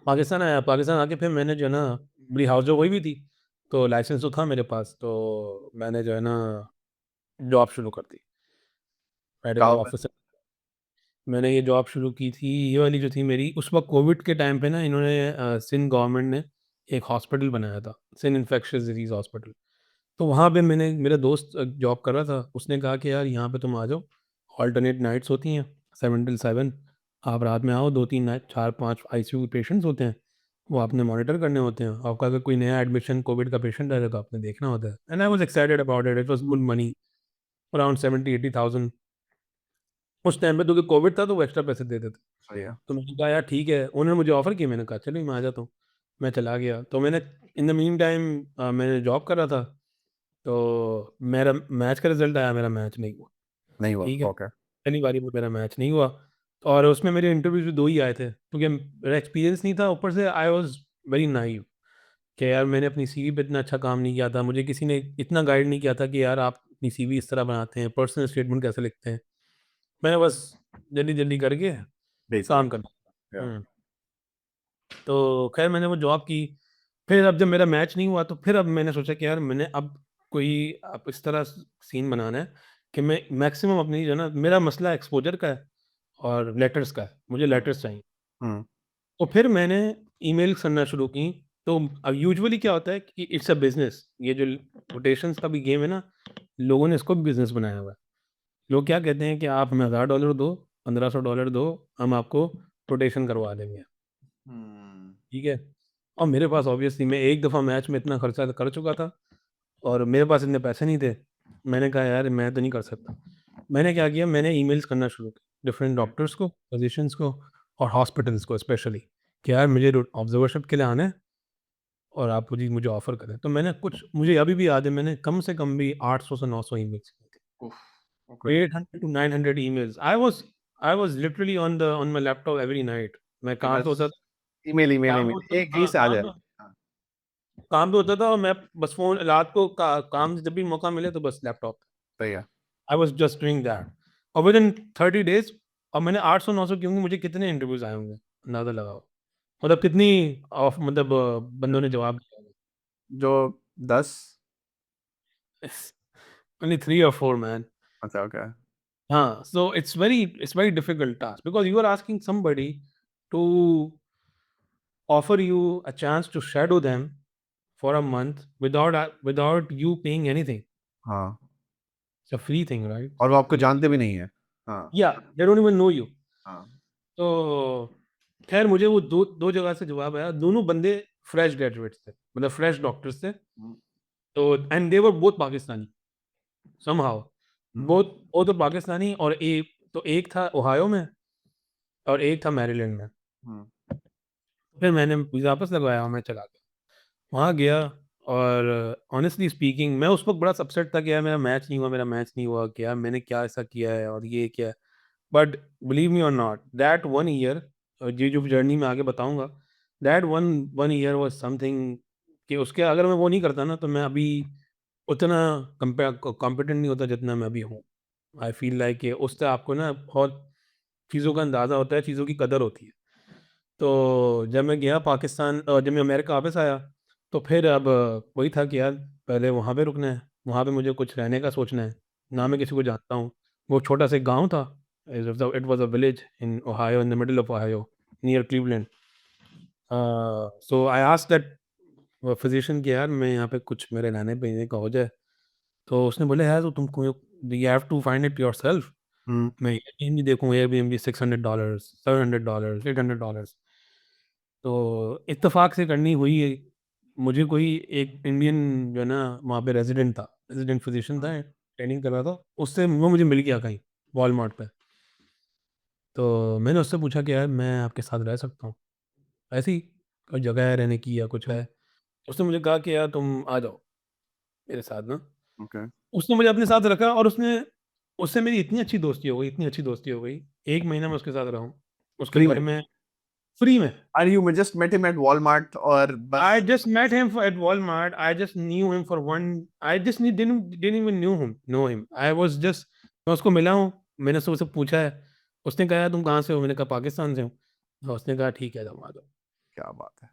पाकिस्तान आया, पाकिस्तान आके फिर मैंने जो है ना, मेरी हाउस जॉब हुई भी थी, तो लाइसेंस तो था मेरे पास, तो मैंने जो है ना जॉब शुरू कर दी मेडिकल गाँव में। ऑफिसर। मैंने ये जॉब शुरू की थी, ये वाली जो थी मेरी, उस वक्त कोविड के टाइम पे ना, इन्होंने सिंध गवर्नमेंट ने एक हॉस्पिटल बनाया था, सिंध इन्फेक्शियस डिजीज़ हॉस्पिटल। तो वहाँ पे मैंने, मेरा दोस्त जॉब कर रहा था, उसने कहा कि यार यहाँ पे तुम आ जाओ, ऑल्टरनेट नाइट्स होती हैं 7 till 7, आप रात में आओ, 2-3 नाइट, 4-5 आईसीयू पेशेंट्स होते हैं, वो आपने मॉनिटर करने होते हैं। आपका अगर कोई नया एडमिशन कोविड का पेशेंट है तो आपने देखना होता है। And I was excited about it, it was good money, around 70-80,000 उस टाइम पे, क्योंकि कोविड था तो वो एक्स्ट्रा पैसे देते थे। सही है। तो मैंने कहा यार ठीक है, उन्होंने मुझे ऑफ़र किया, मैंने कहा चलो मैं आ जाता हूँ। मैं चला गया, तो मैंने इन द मीन टाइम मैंने जॉब कर रहा था, तो मेरा मैच का रिज़ल्ट आया, मेरा मैच नहीं हुआ, नहीं हुआ, ठीक है। ओके। पहली बारी में मेरा मैच नहीं हुआ, और उसमें मेरे इंटरव्यूज़ भी 2 ही आए थे, क्योंकि मेरा एक्सपीरियंस नहीं था, ऊपर से आई वाज़ वेरी नाइव कि यार मैंने अपनी सीवी पे इतना अच्छा काम नहीं किया था, मुझे किसी ने इतना गाइड नहीं किया था कि यार आप अपनी सीवी इस तरह बनाते हैं, पर्सनल स्टेटमेंट कैसे लिखते हैं। मैंने बस जल्दी-जल्दी करके भेज काम दिया। कर या हुँ। तो खैर मैंने वो जॉब की। फिर अब जब मेरा मैच नहीं हुआ, तो फिर अब मैंने सोचा कि यार मैंने अब कोई अब इस तरह सीन बनाना है कि मैं मैक्सिमम अपनी जो है ना, मेरा मसला एक्सपोज़र का है और लेटर्स का है, मुझे लेटर्स चाहिए। हुँ, तो फिर मैंने ईमेल्स करना शुरू की। तो अब यूजुअली क्या होता है कि इट्स अ बिज़नेस, ये जो कोटेशंस का भी गेम है ना, लोगों ने इसको भी बिज़नेस बनाया हुआ है। लोग क्या कहते हैं कि आप हमें $1000 दो, $1500 दो, हम आपको कोटेशन करवा देंगे। हुँ। ठीक है? और मेरे पास ऑब्वियसली, मैं एक दफ़ा मैच में इतना खर्चा कर चुका था और मेरे पास इतने पैसे नहीं थे। मैंने कहा यार मैं तो नहीं कर सकता। मैंने क्या किया, मैंने ईमेल्स करना शुरू किया डिफरेंट डॉक्टर्स को, फिजिशियंस को और हॉस्पिटल्स को स्पेशली, कि यार मुझे ऑब्ज़र्वरशिप के लिए आना है और आप मुझे मुझे ऑफ़र करें। तो मैंने कुछ, मुझे अभी भी याद है, मैंने कम से कम भी 800 से 900 ईमेल्स किए थे। उफ़! Okay. 800 to 900 emails. I was literally on my laptop every night. मैं कि काम पे बस होता था, ईमेल, ईमेल, काम पे ईमेल, होता एक ही हाँ, से आ जाए। हाँ, काम पे होता था और मैं बस फ़ोन रात को काम से जब भी मौका मिले तो बस लैपटॉप। सही है। I was just doing that, और विदिन 30 डेज़ अब मैंने 800-900, क्योंकि मुझे कितने इंटरव्यूज़ आए होंगे, अंदाज़ा लगाओ। मतलब कितनी मतलब बंदों ने जवाब दिया होगा। जो 10। ओनली 3 और 4 मैन। अच्छा, ओके। हाँ, so it's very difficult task because you are asking somebody to offer you a chance to shadow them for a month without you paying anything. हाँ, it's a free thing, right? और वो आपको जानते भी नहीं हैं। हाँ, yeah they don't even know you. हाँ। तो खैर मुझे वो दो जगह से जवाब आया, दोनों बंदे फ्रेश ग्रेजुएट्स थे, मतलब फ्रेश डॉक्टर्स थे। हुँ, तो and they were both Pakistani somehow, hmm, both both were Pakistani, और एक था ओहायो में और एक था मैरीलैंड में। हुँ, फिर मैंने वीज़ा वापस लगवाया और मैं चला गया। वहाँ गया, और ऑनेस्टली स्पीकिंग मैं उस वक़्त बड़ा अपसेट था कि यार मेरा मैच नहीं हुआ, मेरा मैच नहीं हुआ, कि यार मैंने क्या ऐसा किया है और ये क्या है। बट बिलीव मी और नॉट, दैट 1 ईयर, ये जो जर्नी मैं आगे बताऊँगा, that one 1 year was something, कि उसके अगर मैं वो नहीं करता ना, तो मैं अभी उतना कॉम्पिटेंट नहीं होता जितना मैं अभी हूँ। आई फ़ील लाइक कि उससे आपको ना बहुत चीज़ों का अंदाज़ा होता है, चीज़ों की कदर होती है। तो जब मैं गया पाकिस्तान, जब मैं अमेरिका वापस आया, तो फिर अब वही था कि यार पहले वहाँ पे रुकना है, वहाँ पे मुझे कुछ रहने का सोचना है, ना मैं किसी को जानता हूँ। वो छोटा सा एक गाँव था, it was a village in Ohio, in the middle of Ohio, near Cleveland. So I asked that physician कि यार मैं यहाँ पे कुछ मेरे रहने-पीने का हो जाए। तो उसने बोला यार तो तुमको you have to find it yourself. Hmm, मैं एयरबीएनबी देखूँ, एयरबीएनबी $600, $700, $800। तो इत्तेफ़ाक से करनी हुई है। मुझे कोई एक इंडियन जो है ना वहाँ पे रेज़िडेंट था, रेज़िडेंट फ़िज़िशियन हुँ, था, ट्रेनिंग कर रहा था, उससे वो मुझे मिल गया कहीं वॉलमार्ट पे। तो मैंने उससे पूछा कि यार मैं आपके साथ रह सकता हूँ? ऐसे ही कोई जगह है रहने की या कुछ है? उसने मुझे कहा कि यार तुम आ जाओ मेरे साथ ना। ओके। उसने मुझे अपने साथ रखा और उससे मेरी इतनी अच्छी दोस्ती हो गई, इतनी अच्छी दोस्ती हो गई। 1 महीना मैं उसके साथ रहा हूँ। उसके फ्री घर में? में फ्री में। और you just met him at Walmart और I बस। just met him at Walmart. I just knew him for one. I just didn't even know him. I was just मैं उसको मिला हूँ, मैंने उससे पूछा है, उसने कहा तुम कहाँ से हो? मैंने कहा पाकिस्तान से हूँ। तो उसने कहा ठीक है तुम आ जाओ। क्या बात है।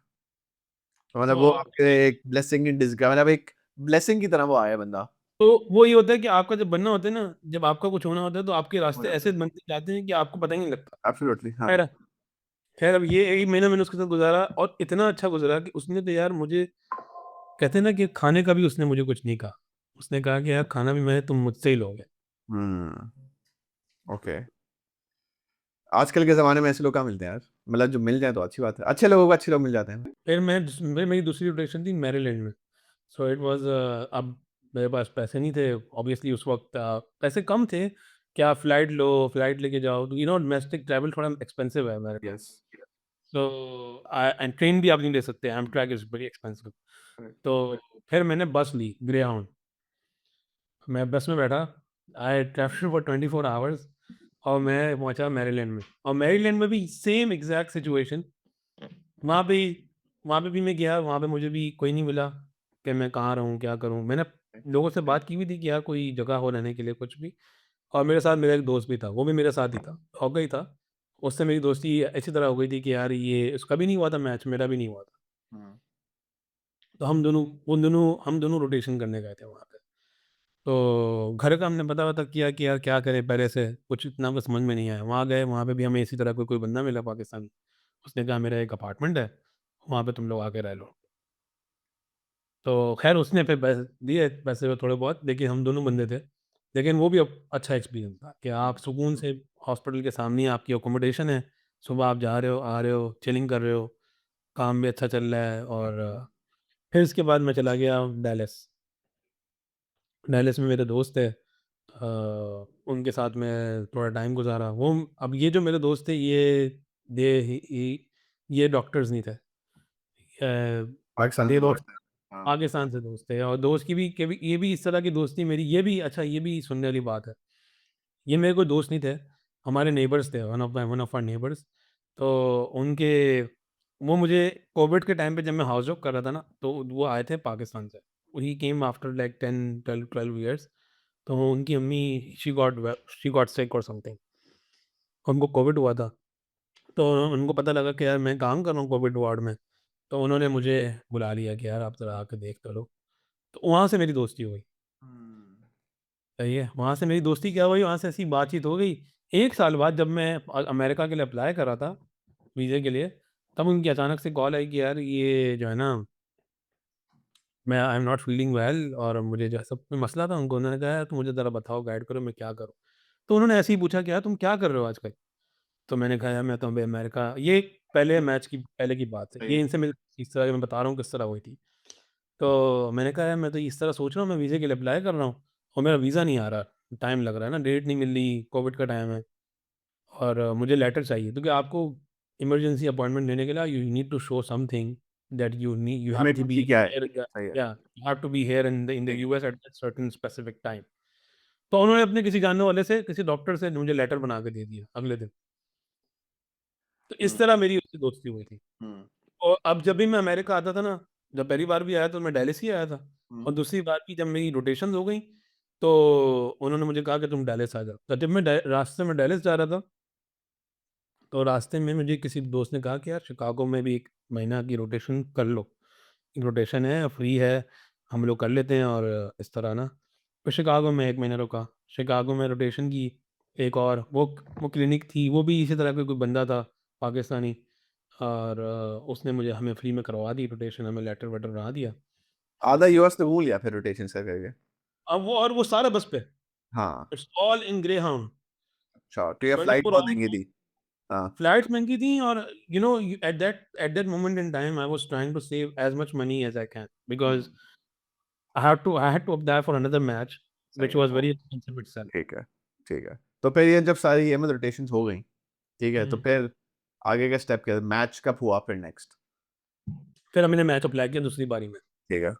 तो मतलब वो तो आपके एक ब्लेसिंग इन डिस्गाइज, मतलब एक ब्लेसिंग की तरह वो आया बंदा। तो वो ये होता है कि आपका जब बनना होता है ना, जब आपका कुछ होना होता है तो आपके हो रास्ते जाता ऐसे है। बनते जाते हैं कि आपको पता ही नहीं लगता। एब्सोल्युटली हाँ। खैर खैर अब ये 1 महीना मैंने उसके साथ गुज़ारा और इतना अच्छा गुज़रा कि उसने तो यार मुझे, कहते हैं ना कि खाने का भी उसने मुझे कुछ नहीं कहा। उसने कहा कि यार खाना भी मैं तुम मुझसे ही लोगे। हम्म। ओके। आजकल के ज़माने में ऐसे लोग कहाँ मिलते हैं यार, मतलब जो मिल जाए तो अच्छी बात है, अच्छे लोगों को अच्छे लोग मिल जाते हैं। फिर मेरी दूसरी रोटेशन थी मैरीलैंड में। सो इट वाज़ अब मेरे पास पैसे नहीं थे ऑब्वियसली उस वक़्त, पैसे कम थे, क्या फ़्लाइट लो, फ़्लाइट लेके जाओ, तो डोमेस्टिक ट्रैवल थोड़ा एक्सपेंसिव है अमेरिका में। यस। सो एंड ट्रेन भी आप नहीं ले सकते, एमट्रैक इज़ वेरी एक्सपेंसिव। तो फिर मैंने बस ली ग्रेहाउंड। मैं बस में बैठा, आई ट्रैवल्ड फॉर 24 आवर्स और मैं पहुँचा मैरीलैंड में, और मैरीलैंड में भी सेम एग्ज़ैक्ट सिचुएशन। वहाँ पे वहाँ पे भी मैं गया, वहाँ पे मुझे भी कोई नहीं मिला कि मैं कहाँ रहूँ, क्या करूँ? मैंने लोगों से बात की भी थी कि यार कोई जगह हो रहने के लिए कुछ भी, और मेरे साथ मेरा एक दोस्त भी था, वो भी मेरे साथ ही था, हॉकी ही था। उससे मेरी दोस्ती इसी तरह हो गई थी कि यार ये उसका भी नहीं हुआ था मैच, मेरा भी नहीं हुआ था। हम्म। तो हम दोनों रोटेशन करने गए थे वहाँ पे। तो घर का हमने पता-वता किया कि यार क्या करें पहले से, कुछ इतना कुछ समझ में नहीं आया। वहाँ गए, वहाँ पे भी हमें इसी तरह कोई बंदा मिला पाकिस्तानी। उसने कहा मेरा एक अपार्टमेंट है, वहाँ पे तुम लोग आके रह लो। तो ख़ैर उसने फिर दिए पैसे वो थोड़े बहुत, लेकिन हम दोनों बंदे थे। लेकिन वो भी अच्छा एक्सपीरियंस था कि आप सुकून से हॉस्पिटल के सामने ही आपकी अकोमोडेशन है। सुबह आप जा रहे हो, आ रहे हो, चिलिंग कर रहे हो, काम भी अच्छा चल रहा है। और फिर इसके बाद मैं चला गया डैलस। डैलस में मेरे दोस्त थे, उनके साथ मैं थोड़ा टाइम गुज़ारा। वो अब ये जो मेरे दोस्त थे दे ही ये डॉक्टर्स नहीं थे। पाकिस्तान दे से दोस्त दोस्त है। हाँ। पाकिस्तान से दोस्त थे, और दोस्त की भी ये भी इस तरह की दोस्ती मेरी, ये भी सुनने वाली बात है। ये मेरे कोई दोस्त नहीं थे, हमारे नेबर्स थे, वन ऑफ आवर नेबर्स। तो उनके वो मुझे कोविड के टाइम पे जब मैं हाउस जॉब कर रहा था ना, तो वो आए थे पाकिस्तान से। ही केम आफ्टर लाइक 10 12 ईयर्स। तो उनकी अम्मी शी गॉट सिक और समथिंग, उनको कोविड हुआ था। तो उनको पता लगा कि यार मैं काम कर रहा हूँ कोविड वार्ड में, तो उन्होंने मुझे बुला लिया कि यार आप ज़रा आके देख तो लो। तो वहाँ से मेरी दोस्ती हुई। हम्म। सही है, वहाँ से मेरी दोस्ती क्या हुई, वहाँ से ऐसी बातचीत हो गई। 1 साल बाद जब मैं अमेरिका के लिए अप्लाई कर रहा था, वीज़े के लिए, तब उनकी अचानक से कॉल आई कि यार ये जो है ना, मैं I am not feeling well, और मुझे जो है सब कोई मसला था उनको। उन्होंने कहा, "यार तुम मुझे ज़रा बताओ, गाइड करो, मैं क्या करूँ?" तो उन्होंने ऐसे ही पूछा कि यार तुम क्या कर रहे हो आजकल? तो मैंने कहा यार मैं तो अभी अमेरिका, ये पहले मैच की पहले की बात है। सही ये है। इनसे मैं इस तरह मैं बता रहा हूँ किस तरह हुई थी। तो मैंने कहा यार मैं तो इस तरह सोच रहा हूँ, मैं वीज़े के लिए अप्लाई कर रहा हूँ और मेरा वीज़ा नहीं आ रहा, टाइम लग रहा है ना, डेट नहीं मिल रही, कोविड का टाइम है, और मुझे लेटर चाहिए क्योंकि आपको इमरजेंसी अपॉइंटमेंट लेने के लिए you need to show something that you have to be immediately क्या है। हियर, सही है। या you have to be here in the ठीक है। US at certain specific time. तो उन्होंने अपने किसी जानने वाले से, किसी डॉक्टर से मुझे लेटर बना के दे दिया अगले दिन। तो इस हम्म। तरह मेरी उससे दोस्ती हुई थी। हम्म। और अब जब भी मैं अमेरिका आता था ना, जब पहली बार भी आया तो मैं डैलस ही आया था, हम्म। और दूसरी बार भी जब मेरी रोटेशंस हो गई, तो उन्होंने मुझे कहा कि तुम डैलस आ जाओ। तो जब मैं रास्ते में डैलस जा रहा था, तो रास्ते में मुझे किसी दोस्त ने कहा कि यार शिकागो में भी 1 महीना की रोटेशन कर लो। रोटेशन है, फ्री है, हम लोग कर लेते हैं, और इस तरह ना। तो शिकागो में 1 महीना रुका। शिकागो में रोटेशन की एक और वो क्लिनिक थी, वो भी इसी तरह का कोई बंदा था पाकिस्तानी, और उसने मुझे हमें फ्री में करवा दी रोटेशन, हमें लेटर-वेटर बना दिया। आधा यूएस तो भूल गया फिर रोटेशन से करके। अब वो सारा बस पे, हाँ। It's all in greyhound. अच्छा, तो ये मैंने फ्लाइट बहुत पूरा महंगी थी। हाँ। फ्लाइट्स महँगी थी, और at that moment in time I was trying to save as much money as I can, because hmm. I had to apply for another match, सही which है। was very expensive itself. ठीक है। ठीक है। तो फिर ये जब सारी ये मतलब रोटेशंस हो गई, ठीक है, तो हुँ। फिर आगे का स्टेप क्या, मैच कब हुआ फिर नेक्स्ट? फिर मैंने मैच अप्लाई किया दूसरी बारी में। ठीक है।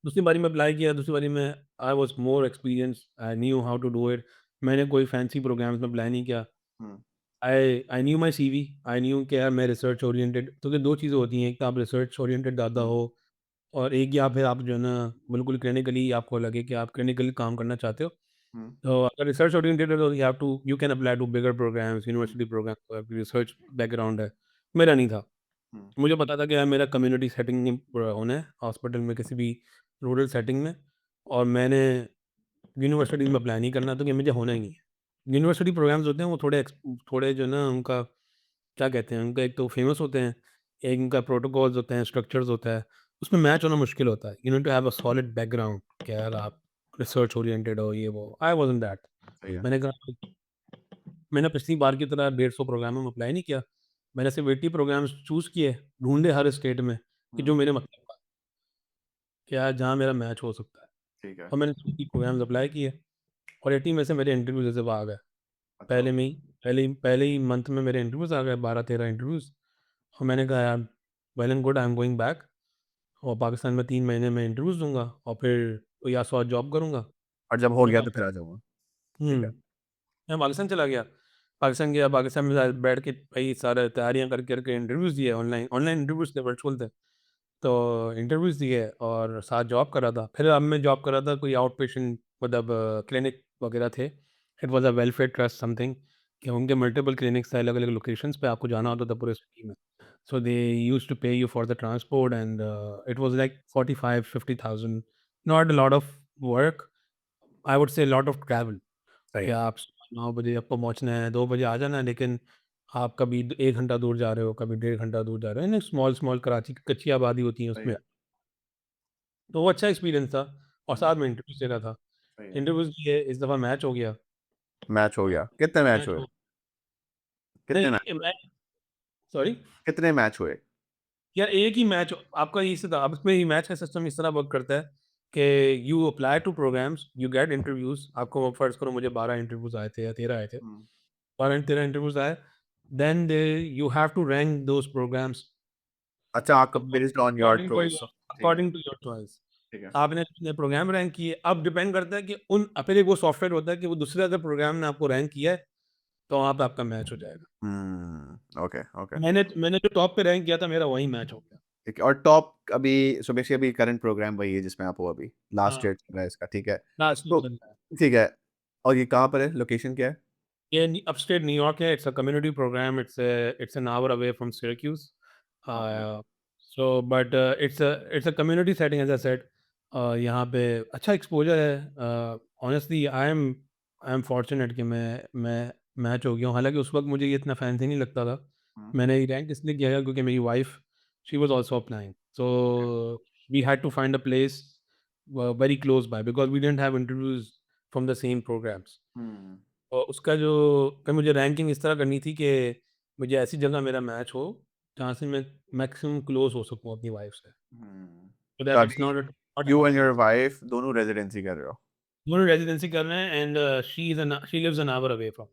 दूसरी बारी में अप्लाई किया, दूसरी बारी में I was more experienced, I knew how to do it. मैंने कोई फैंसी प्रोग्राम्स में अप्लाई नहीं किया। Hmm. I knew my CV, I knew कि यार मैं रिसर्च ओरिएंटेड, क्योंकि 2 चीज़ें होती हैं, एक तो आप रिसर्च ओरिएंटेड ज़्यादा हम्म। हो, और एक या फिर आप जो है ना बिल्कुल क्लिनिकली आपको लगे कि आप क्लिनिकली काम करना चाहते हो। हुँ, तो अगर रिसर्च ओरिएंटेड है तो you can apply to bigger programs, um, university program, research background है। मेरा नहीं था। हुँ, मुझे पता था कि यार मेरा कम्युनिटी सेटिंग में होना है, हॉस्पिटल में, किसी भी रूरल सेटिंग में, और मैंने यूनिवर्सिटीज़ में अप्लाई नहीं करना, तो ये मुझे होना ही नहीं है। यूनिवर्सिटी प्रोग्राम्स होते हैं वो थोड़े जो ना उनका क्या कहते हैं, उनका एक तो फेमस होते हैं, एक उनका प्रोटोकॉल्स होते हैं, स्ट्रक्चर्स होता है, उसमें मैच होना मुश्किल होता है। You need to have a solid background कि यार आप रिसर्च ओरिएंटेड हो, ये वो। I wasn't that. सही है। मैंने कहा मैंने पिछली बार की तरह 150 प्रोग्रामों में अप्लाई नहीं किया। मैंने सिर्फ 80 प्रोग्राम्स चूज़ किए, ढूँढे हर स्टेट में कि हुँ, जो मेरे मतलब का, कि यार जहाँ मेरा मैच हो सकता है। ठीक है। और मैंने 80 प्रोग्राम्स अप्लाई किए और 80 में से मेरे इंटरव्यूज़ ऐसे आ गए। अच्छा, पहले ही मंथ में मेरे इंटरव्यूज़ आ गए, 12-13 इंटरव्यूज़। और मैंने कहा यार well and good, I am going back, और पाकिस्तान में 3 महीने में इंटरव्यूज़ दूँगा और फिर कोई आस-पास जॉब करूँगा। और जब हो मैं गया तो पा फिर आ जाऊँगा। हुँ। ठीक है। मैं पाकिस्तान चला गया। पाकिस्तान गया, पाकिस्तान में बैठ के भई सारा तैयारियाँ करके इंटरव्यूज़ दिए, ऑनलाइन ऑनलाइन इंटरव्यूज़ थे, वर्चुअल थे। तो इंटरव्यूज़ दिए और साथ जॉब कर रहा था। फिर अब मैं जॉब कर रहा था, कोई आउट पेशेंट मतलब क्लिनिक वगैरह थे। It was a welfare trust something, कि उनके मल्टीपल क्लिनिक्स थे अलग-अलग लोकेशंस पे, आपको जाना हुँ, होता था पूरे सिटी में। So they used to pay you for the transport, and it was like 45-50,000. Not a lot of work. I would say a lot of travel. सही कि है। आप सुबह 9 बजे आपको पहुँचना है, 2 बजे आ जाना है, लेकिन आप कभी 1 घंटा दूर जा रहे हो, कभी 1.5 घंटा दूर जा रहे हो। स्मॉल कराची की कच्ची आबादी होती है सही उसमें। है। तो वो अच्छा एक्सपीरियंस था और हुँ, साथ में इंटरव्यूज़ देना था। सही है। इंटरव्यूज़ दिए, इस दफ़ा मैच हो गया। मैच हो गया। कितने मैच मैच हुए? हो कितने मैच नहीं हुए? मैं सॉरी? कितने मैच हुए? यार एक ही मैच आपका ये था। अब इसमें ये मैच का सिस्टम इस तरह वर्क करता है कि you apply to programs, you get interviews. आपको फ़र्ज़ करो मुझे 12 इंटरव्यूज़ आए थे या 13 आए थे। हुँ, 12-13 इंटरव्यूज़ आए, then they you have to rank those programs अच्छा आपका based on your according to choice of ठीक है, अकॉर्डिंग टू योर चॉइस। ठीक है। आपने अपने प्रोग्राम रैंक किए, अब डिपेंड करता है कि फिर एक वो सॉफ्टवेयर होता है कि वो दूसरे अगर प्रोग्राम ने आपको रैंक किया है, तो वहाँ पे आपका मैच हो जाएगा। Okay, okay. मैंने जो टॉप पे रैंक किया था, मेरा वही मैच हो गया। ठीक है और टॉप अभी सो बेसिकली अभी करंट प्रोग्राम वही है जिसमें आप हो अभी, लास्ट हाँ, ईयर चल रहा है इसका, ठीक है। लास्ट तो सीज़न का है। ठीक है और ये कहाँ पर है? लोकेशन क्या है? ये अपस्टेट न्यूयॉर्क है, it's a community programme, it's an hour away from Syracuse. Okay. So but it's a community setting as I said. यहाँ पे अच्छा एक्सपोज़र है। ऑनेस्टली आई एम फॉर्च्यूनेट कि मैं मैच हो गया हूँ। हालाँकि उस वक़्त मुझे ये इतना फैंसी नहीं लगता था। हुँ, मैंने ये रैंक इसलिए किया था क्योंकि मेरी wife, she was also applying. So okay. We had to find a place very close by, because we didn't have interviews from the same programs. Hmm, और उसका जो कि मुझे रैंकिंग इस तरह करनी थी कि मुझे ऐसी जगह मेरा मैच हो, जहाँ से मैं मैक्सिमम क्लोज़ हो सकूँ अपनी वाइफ़ से। हुँ। सो तो दैट इट्स अभी not you an and your issue. Wife दोनों रेज़िडेंसी कर रहे हो? दोनों रेज़िडेंसी कर रहे हैं, and she lives an hour away from.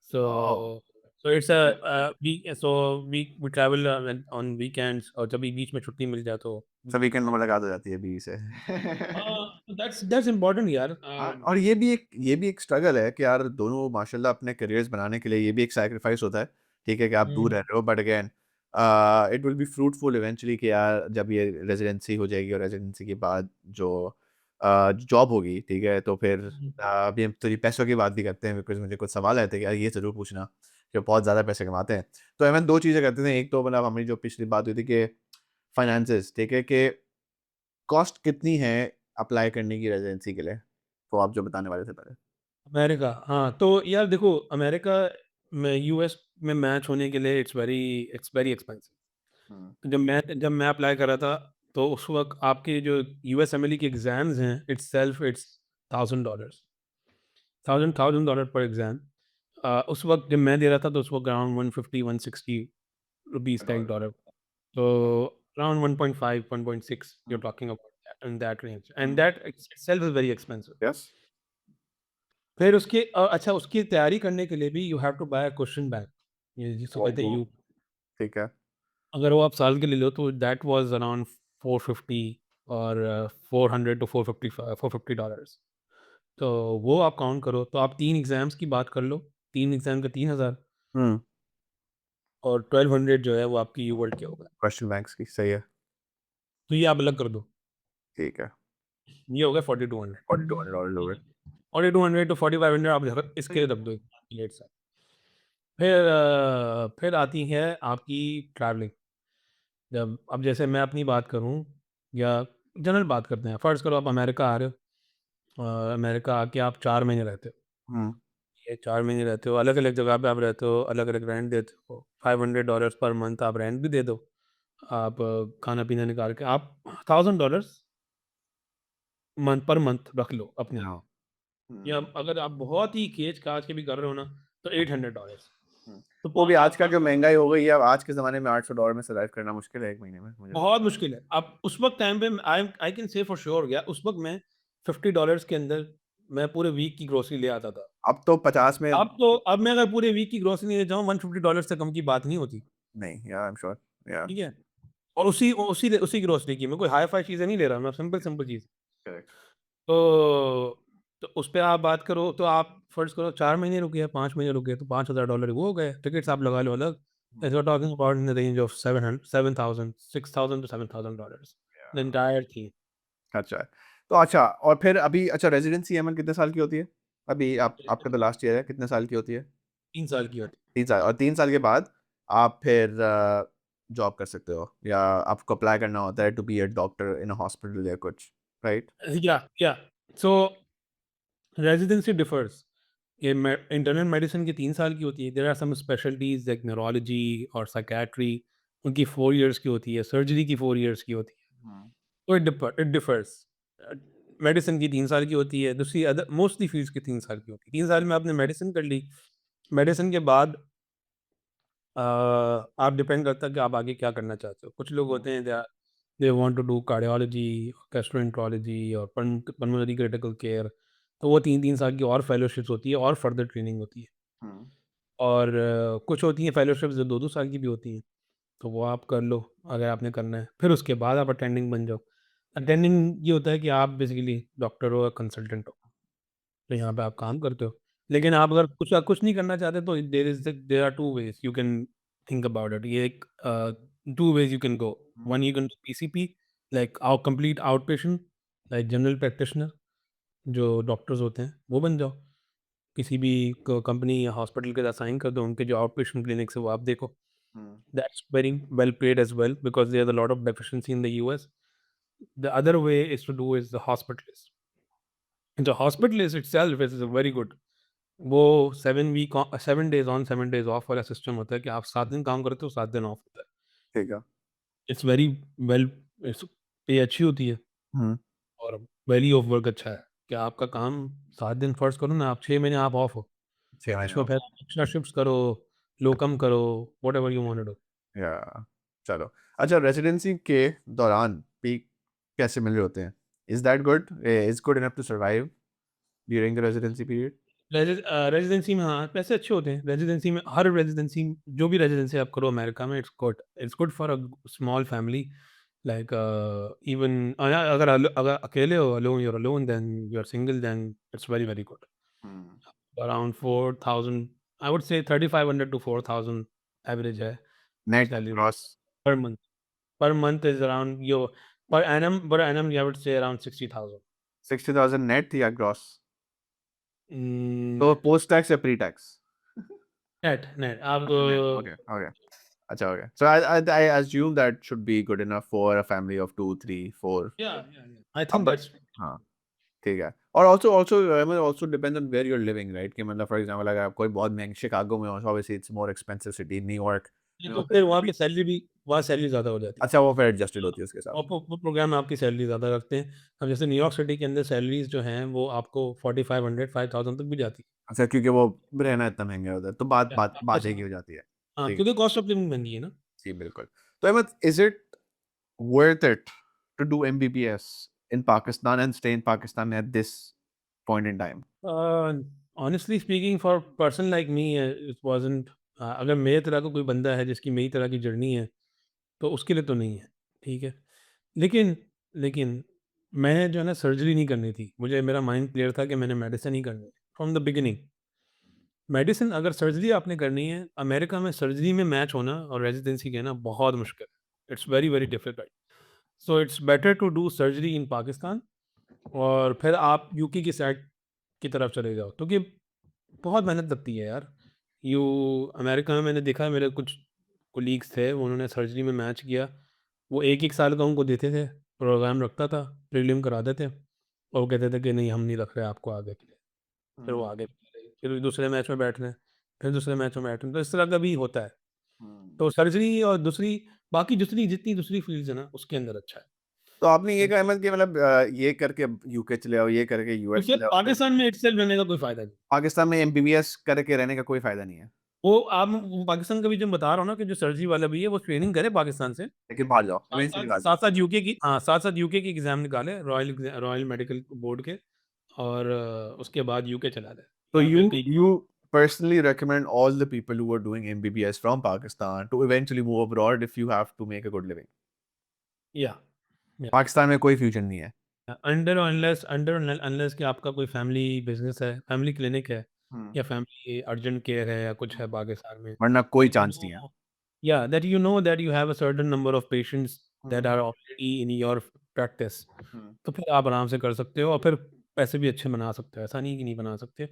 So oh! So it's okay. We travel on weekends, और जब भी बीच में छुट्टी मिल जाए तो सब वीकेंड में मुलाकात हो जाती है बीवी से। दैट्स इम्पोर्टेंट यार। हाँ, और ये भी एक स्ट्रगल है कि यार दोनों माशाल्लाह अपने करियर्स बनाने के लिए ये भी एक सैक्रिफाइस होता है, ठीक है कि आप दूर हुँ, रह रहे हो but again it will be fruitful eventually कि यार जब ये रेज़िडेंसी हो जाएगी और रेज़िडेंसी के बाद जो जॉब होगी, ठीक है? तो फिर हुँ, अभी हम थोड़ी पैसों की बात भी करते हैं बिकॉज़ मुझे कुछ सवाल आए थे कि यार ये ज़रूर पूछना कि बहुत ज़्यादा पैसे कमाते हैं। तो अमन 2 चीज़ें करते थे, एक तो मतलब हमारी जो पिछली बात हुई थी कि फाइनेंसेस, ठीक है? कि कॉस्ट कितनी है अप्लाई करने की रेज़िडेंसी के लिए? तो आप जो बताने वाले थे पहले। अमेरिका, हाँ, तो यार देखो, अमेरिका में, यूएस में मैच होने के लिए इट्स वेरी एक्सपेंसिव। हुँ, जब मैं अप्लाई कर रहा था, तो उस वक़्त आपके जो यूएसएमएलई के एग्ज़ाम्स हैं, इट्स $1000, $1000 पर एग्ज़ाम। उस वक़्त जब मैं दे रहा था, तो उस वक़्त अराउंड 150-160 रुपीज़ का 1 डॉलर। डॉलर। तो around 1.5, 1.6 you um, are talking about in that range, and um, that itself is very expensive. Yes, फिर अच्छा, उसकी तैयारी करने के लिए भी you have to buy a question bank, ये जिसको कहते हैं ओहो! यू। ठीक है। अगर वो आप साल के लिए लो, तो दैट वाज़ अराउंड 450 और 400 टू 450 डॉलर्स। तो वो आप काउंट करो, तो आप 3 एग्ज़ाम्स की बात कर लो, 3 एग्ज़ाम का 3000, हुँ, और 1200 जो है वो आपकी यू वर्ल्ड के हो गए। क्वेश्चन बैंक्स की, सही है, तो ये आप अलग कर दो, ठीक है। ये हो गए 4200। $4200 हो गए। 4200 to 4500 आप इसके रख दो लेट से। फिर आती है आपकी ट्रैवलिंग। जब अब जैसे मैं अपनी बात करूं या जनरल बात करते हैं, फ़र्ज़ करो आप अमेरिका आ रहे हो, अमेरिका आके आप 4 महीने रहते हो। हम्म। ये 4 महीने रहते हो, अलग अलग जगह पे आप रहते हो, अलग अलग रेंट देते हो। $500 पर मंथ आप रेंट भी दे दो, आप खाना पीना निकाल के आप $1000 मंथ पर मंथ रख लो अपने या लिए। या अगर आप बहुत ही खींच खाच के भी कर रहे हो ना, तो $800। तो वो भी आप आजकल जो महंगाई हो गई है, अब आज के ज़माने में $800 में सर्वाइव करना मुश्किल है एक महीने में मुझे। बहुत मुश्किल है। अब उस वक़्त टाइम पे I I can say for sure गया, उस वक़्त मैं $50 के अंदर मैं पूरे वीक की ग्रोसरी ले आता था। अब तो 50 में अब मैं अगर पूरे वीक की ग्रोसरी लेने जाऊँ, $150 से कम की बात नहीं होती, नहीं, या आई एम श्योर, या ठीक है? और उसी ग्रोसरी की, मैं कोई हाई-फाई चीज़ें नहीं ले रहा, मैं सिंपल-सिंपल चीज़। करेक्ट। तो उस पे आप बात करो, तो आप फ़र्ज़ करो 4 महीने रुके, 5 महीने रुके, तो $5000 वो हो गए। टिकट्स आप लगा लो अलग। You are talking about in the range of 7,000 $6,000 to $7,000 the entire thing. अच्छा है। तो अच्छा, और फिर अभी अच्छा, रेज़िडेंसी अमन कितने साल की होती है? अभी आप आपका तो लास्ट ईयर है, कितने साल की होती है? 3 साल की होती 3 साल, और 3 साल के बाद आप फिर जॉब कर सकते हो, या आपको अप्लाई करना होता है to be a doctor in a hospital या कुछ, राइट? है। या सो रेज़िडेंसी डिफर्स। ये मे इंटरनल मेडिसिन की 3 साल की होती है। There are some specialities like neurology और साइकियाट्री, उनकी 4 इयर्स की होती है, सर्जरी की 4 इयर्स की होती है। हुँ, तो इट डिफर्स। अ, मेडिसिन की 3 साल की होती है, दूसरी अदर मोस्टली फील्ड्स की 3 साल की होती है। 3 साल में आपने मेडिसिन कर ली, मेडिसिन के बाद आप डिपेंड करता है कि आप आगे क्या करना चाहते हो। कुछ लोग हुँ, होते हैं they want to do cardiology, gastroenterology और पल्मोनरी क्रिटिकल केयर, तो वो 3-3 साल की और फेलोशिप्स होती है और फर्दर ट्रेनिंग होती है। हुँ, और कुछ होती हैं फेलोशिप्स जो 2-2 साल की भी होती हैं, तो वो आप कर लो अगर आपने करना है। फिर उसके बाद आप अटेंडिंग बन जाओ। अटेंडिंग ये होता है कि आप बेसिकली डॉक्टर हो या कंसल्टेंट हो, तो यहाँ पे आप काम करते हो। लेकिन आप अगर कुछ कुछ नहीं करना चाहते, तो there are 2 ways you can think about it. ये एक 2 ways you can go. Um, one you can PCP, like complete outpatient, like general practitioner जो डॉक्टर्स होते हैं, वो बन जाओ। किसी भी कंपनी या हॉस्पिटल के साथ साइन कर दो, उनके जो आउटपेशेंट क्लिनिक्स है वो आप देखो। हुँ, That's very well paid as well because there's a lot of deficiency in the US. The other way is to do is the hospitalist. And the hospitalist itself is very good. वो 7 days on 7 days ऑफ वाला सिस्टम होता है कि आप 7 दिन काम करते हो, 7 दिन ऑफ होता है। ठीक है। इट्स वेरी वेल, इट्स पे अच्छी होती है हुँ, और वैल्यू ऑफ वर्क अच्छा है कि आपका काम 7 दिन फ़र्ज़ करो ना, आप 6 महीने आप ऑफ हो। 6 महीने उसमें हो। फिर एक्स्ट्रा शिफ्ट्स करो, लोकम करो, whatever you want to do. या चलो, अच्छा, रेज़िडेंसी के दौरान भी कैसे मिल रहे होते हैं? Is that good? Is good enough to survive during the residency period? Residency में हाँ, पैसे अच्छे होते हैं। रेज़िडेंसी में हर रेज़िडेंसी जो भी रेज़िडेंसी आप करो अमेरिका में, it's good for a small family, like even अगर अकेले हो, alone you are alone, then you are single, then it's very, very good. Hmm, around 4000, I would say 3500 to 4000 average है net, salary gross? Per month. Per month is around your per annum I would say around 60,000। 60,000 net या ग्रॉस? उम, तो पोस्ट टैक्स या प्री टैक्स? नेट नेट आप अच्छा, नेट, ओके, ओके। अच्छा, okay. So I assume that should be good enough for a family of 2, 3, 4. I अब थिंक बट दैट्स हाँ, ठीक है। और also I mean also depends on where you are living, right? कि मतलब फॉर एग्जांपल अगर आप कोई बहुत महंगे शिकागो में हो, obviously it's more expensive city, New York. नहीं, तो फिर वहाँ सैलरी ज़्यादा हो जाती है। अच्छा, वो फिर एडजस्टेड होती है उसके हिसाब और वो प्रोग्राम में आपकी सैलरी ज़्यादा रखते हैं। अब जैसे न्यूयॉर्क सिटी के अंदर सैलरीज़ जो हैं वो आपको 4500 5000 तक भी जाती अच्छा, क्योंकि वो रहना इतना महँगा है उधर, तो बात है। बात आपका बात एक ही हो जाती है। हाँ, ठीक है। क्योंकि कॉस्ट ऑफ लिविंग महँगी है ना। जी, बिल्कुल। तो Ahmad, is it worth it to do MBBS in Pakistan and stay in Pakistan at this point in time? Honestly speaking for person like me it wasn't, अगर मेरे तरह का कोई बंदा है जिसकी मेरी तरह की जर्नी है, तो उसके लिए तो नहीं है, ठीक है। लेकिन लेकिन मैं जो है ना सर्जरी नहीं करनी थी। मुझे मेरा माइंड क्लियर था कि मैंने मेडिसिन ही करनी है फ्रॉम द बिगिनिंग। मेडिसिन अगर सर्जरी आपने करनी है, अमेरिका में सर्जरी में मैच होना और रेज़िडेंसी कहना बहुत मुश्किल है। It's very, very difficult. So it's better to do surgery in Pakistan और फिर आप यूके की साइड की तरफ चले जाओ, क्योंकि बहुत मेहनत लगती है यार। यू अमेरिका में मैंने देखा है, मेरे कुछ कोलीग्स थे, उन्होंने सर्जरी में मैच किया, वो 1-1 साल का उनको देते थे, प्रोग्राम रखता था, प्रीलिम कराते थे और वो कहते थे कि नहीं हम नहीं रख रहे आपको आगे के लिए। फिर वो हुँ, आगे फिर दूसरे मैच में बैठ रहे हैं, फिर दूसरे मैच में बैठ रहे हैं, तो इस तरह का भी होता है। हुँ। तो सर्जरी और दूसरी बाकी दूसरी जितनी दूसरी फ़ील्ड्स है ना, उसके अंदर अच्छा है। तो आपने ये कहा अहमद कि मतलब ये करके यूके चले आओ, ये करके यूएस क्योंकि चले आओ, तो पाकिस्तान में इटसेल्फ रहने का कोई फ़ायदा नहीं। पाकिस्तान में एमबीबीएस करके रहने का कोई फ़ायदा नहीं है, वो आप वो पाकिस्तान का भी जो बता रहा हूँ ना कि जो सर्जरी वाला भी है, वो ट्रेनिंग करे पाकिस्तान से। लेकिन बाहर जाओ, इवेंचुअली साथ-साथ बाहर जाओ। साथ-साथ यूके की हाँ, साथ-साथ यूके की एग्ज़ाम निकाले रॉयल मेडिकल बोर्ड के और उसके बाद यूके चला जाए So या फिर you कहीं you personally recommend all the people who are doing MBBS from Pakistan to eventually move abroad if you have to make a good living. या या पाकिस्तान में कोई फ्यूचर नहीं है। अंडर अनलेस कि आपका कोई फैमिली बिज़नेस है, फैमिली क्लिनिक है हुँ, या फैमिली अर्जेंट केयर है या कुछ हुँ। है पाकिस्तान में, वरना कोई दैट यू चांस नहीं है। No that you know that you have a certain number of patients that hmm, are already in your practice, हुँ, तो फिर आप आराम से कर सकते हो और फिर पैसे भी अच्छे बना सकते हो, ऐसा नहीं कि नहीं बना सकते।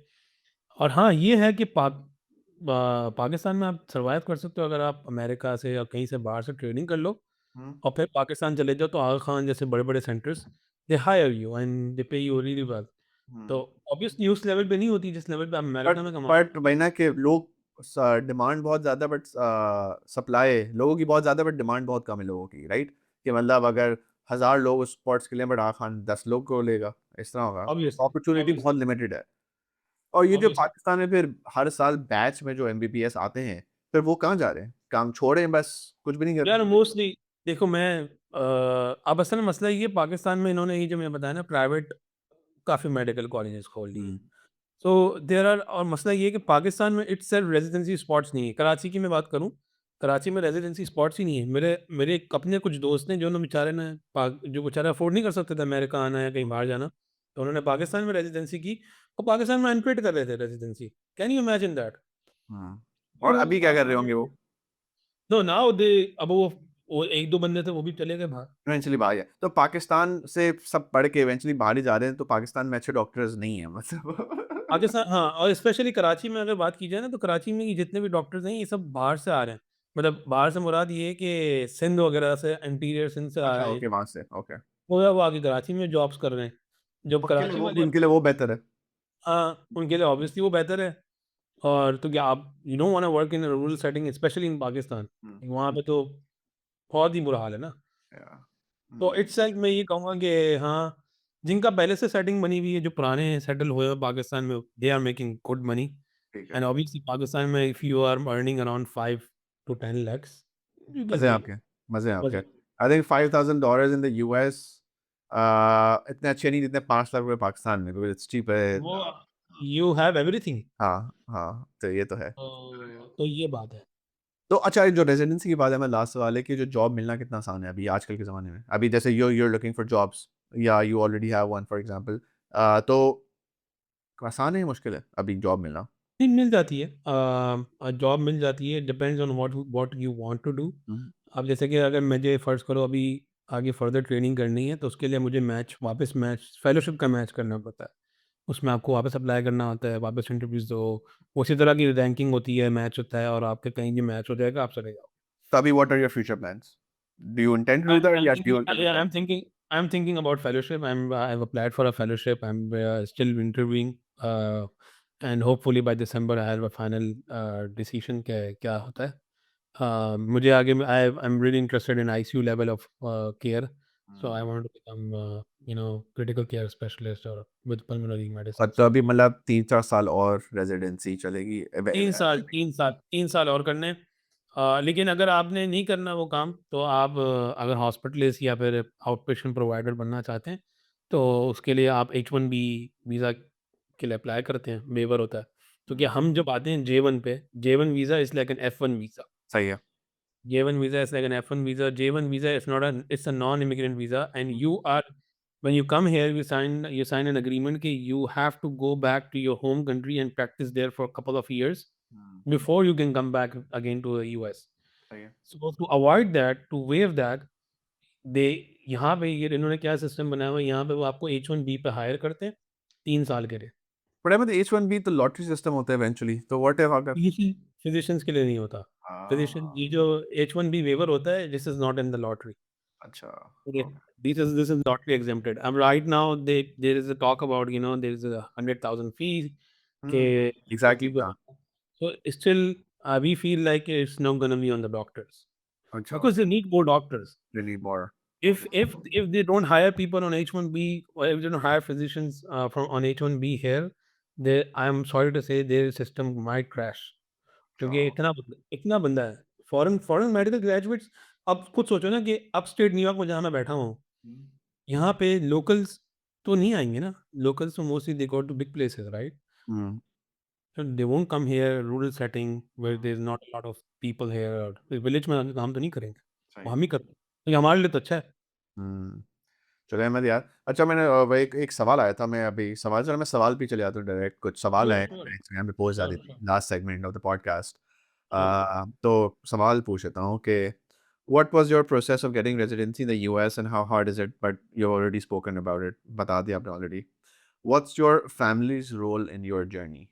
और हाँ, ये है कि पाकिस्तान में आप सर्वाइव कर सकते हो अगर आप अमेरिका से या कहीं से बाहर से ट्रेनिंग कर लो हुँ, और फिर पाकिस्तान चले जाओ, तो आगा खान जैसे बड़े-बड़े centres, they hire you and they pay you really well. तो हुँ। ऑब्वियसली उस लेवल पे नहीं होती जिस लेवल पे आप बट अमेरिका में कमा। बट वही ना कि लोग डिमांड बहुत ज़्यादा बट सप्लाई लोगों की बहुत ज़्यादा बट डिमांड बहुत कम है लोगों की, राइट? कि मतलब अगर 1000 लोग उस स्पॉट्स के लिए बट आगा खान 10 लोग को लेगा, इस तरह होगा। ऑब्वियसली, अपॉर्चुनिटी बहुत ऑब्वियसली, लिमिटेड है। और ये जो ऑब्वियसली। पाकिस्तान में फिर हर साल बैच में जो एमबीबीएस आते हैं, फिर वो कहाँ जा रहे हैं? काम छोड़े बस कुछ भी नहीं कर रहे? यार मोस्टली देखो मैं अब असल में मसला ये पाकिस्तान में इन्होंने ये जो मैं बताया ना प्राइवेट काफ़ी मेडिकल कॉलेजेस खोल लिए। हुँ, सो देयर आर और मसला ये है कि पाकिस्तान में इटसेल्फ रेज़िडेंसी स्पॉट्स नहीं है। कराची की मैं बात करूँ, कराची में रेज़िडेंसी स्पॉट्स ही नहीं है। मेरे मेरे अपने कुछ दोस्त हैं जो ना बेचारे ने जो बेचारे अफ़ोर्ड नहीं कर सकते थे अमेरिका आना या कहीं बाहर जाना, तो उन्होंने पाकिस्तान में रेज़िडेंसी की और पाकिस्तान में अनपेड कर रहे थे Residency. Can you imagine that? हाँ। और तो अभी क्या कर रहे होंगे वो? नो नाउ दे अब वो 1-2 बंदे थे वो भी चले गए बाहर। इवेंचुअली बाहर गए। तो पाकिस्तान से सब पढ़ के इवेंचुअली बाहर ही जा रहे हैं, तो पाकिस्तान में अच्छे डॉक्टर्स नहीं हैं मतलब। पाकिस्तान हाँ, और स्पेशली कराची में अगर बात की जाए ना तो कराची में ये जितने भी डॉक्टर्स हैं ये सब बाहर से आ रहे हैं। मतलब बाहर से मुराद ये है कि सिंध वगैरह से इंटीरियर सिंध से अच्छा, आए हैं। ओके, वहाँ से, ओके। वो आके कराची में जॉब्स कर रहे हैं। जब कराची वाले उनके लिए वो बेहतर है। हाँ, उनके लिए ऑब्वियसली वो बेहतर है। और तो क्या आप you don't want to work in a rural setting specially in Pakistan. Hmm, वहाँ पे तो बहुत ही बुरा हाल है ना। या तो हुँ, इट्सेल्फ मैं ये कहूँगा कि हाँ, जिनका पहले से सेटिंग बनी हुई है, जो पुराने सेटल हुए हैं पाकिस्तान में, they are making good money. ठीक है। एंड ऑब्वियसली पाकिस्तान में if you are earning around 5 to 10 lakhs, you can मज़े हैं मेक आपके, मज़े हैं आपके। मज़े। I think $5000 in the US इतने अच्छे नहीं जितने 5 लाख रुपए पाकिस्तान में बिकॉज़ इट्स चीपर। वो यू हैव एवरीथिंग। हाँ, हाँ, तो ये तो है। तो ये बात है। तो अच्छा ये जो रेज़िडेंसी की बात है, मेरा लास्ट सवाल है कि जो जॉब मिलना कितना आसान है अभी आजकल के ज़माने में? अभी जैसे you are looking for jobs या you already have one for example तो आसान है या मुश्किल है अभी जॉब मिलना? नहीं, मिल जाती है जॉब मिल जाती है, depends on what you want to do. Hmm, अब जैसे कि अगर मुझे फ़र्ज़ करो अभी आगे फर्दर ट्रेनिंग करनी है, तो उसके लिए मुझे मैच फेलोशिप का मैच करना पड़ता है। उसमें आपको वापस अप्लाई करना होता है, वापस इंटरव्यूज़ दो, उसी तरह की रैंकिंग होती है, मैच होता है और आपके कहीं भी मैच हो जाएगा, आप चले जाओ। तो अभी what are your future plans? Do you intend to I do that I'm या do thinking you yeah, I'm thinking about fellowship. I've applied for a fellowship. I'm still interviewing, and hopefully by December I have a final decision क्या क्या होता है। मुझे आगे में I'm really interested in ICU level of care. So I hmm. want to become critical care specialist or with pulmonary और medicine. तो अभी मतलब 3-4 साल और रेज़िडेंसी चलेगी 3 साल और करने हैं। लेकिन अगर आपने नहीं करना वो काम तो आप अगर हॉस्पिटलिस्ट या फिर आउट पेशेंट प्रोवाइडर बनना चाहते हैं तो उसके लिए आप H1B वीज़ा के लिए अप्लाई करते हैं, वेवर होता है। क्योंकि हुँ, हम जब आते हैं J1 पे, J1 visa is like an F1 visa. सही है। J1 visa is like an F1 visa. J1 visa is not a it's a non-immigrant visa, and hmm, you are when you come here, you sign an agreement that you have to go back to your home country and practice there for a couple of years hmm, before you can come back again to the US. सही है। So to avoid that, to waive that, they यहाँ पे ये इन्होंने क्या सिस्टम बनाया हुआ है यहाँ पे वो आपको H1B पे हायर करते हैं 3 साल के लिए। बट अहमद H1B तो लॉटरी सिस्टम होता है इवेंचुअली, तो व्हाट इफ अगर ये फिजिशियंस के लिए नहीं होता। फिजिशियन हाँ, ये जो H1B वेवर होता है, this is not in the lottery. अच्छा, Okay. Okay, This is lottery exempted. Right now there is a talk about, there is a 100,000 fees हुँ, के जो एग्ज़ैक्टली people, हाँ, so still we feel like it's not gonna be on the doctors अच्छा, because they need more doctors. Really more If they don't hire people on H1B, or if they don't hire physicians from on H1B here, they I'm sorry to say their system might crash. क्योंकि अच्छा, इतना बंदा है। फॉरेन मेडिकल ग्रेजुएट्स, अब खुद सोचो ना कि अपस्टेट न्यूयॉर्क में जहाँ मैं बैठा हूँ, हुँ, यहाँ पे लोकल्स तो नहीं आएँगे ना। लोकल्स तो mostly they go to big places, right? Um, so they won't come here rural setting where there is not a lot of people here, और विलेज में आके काम तो नहीं करेंगे। वो सही हम ही करते हैं। तो ये हमारे लिए तो अच्छा है। हुँ। चलो अहमद यार, अच्छा मैंने वो एक एक सवाल आया था, मैं अभी सवाल चलो मैं सवाल पे चले जाता हूँ डायरेक्ट, कुछ सवाल श्योर, आए श्योर, मेरे इंस्टाग्राम पे पोस्ट डाली श्योर, थी sure, last segment of the podcast. Sure. तो सवाल पूछ लेता हूँ कि what was your process of getting residency in the US and how hard is it? But you have already spoken about it, बता दिया आपने already. What's your family's role in your journey?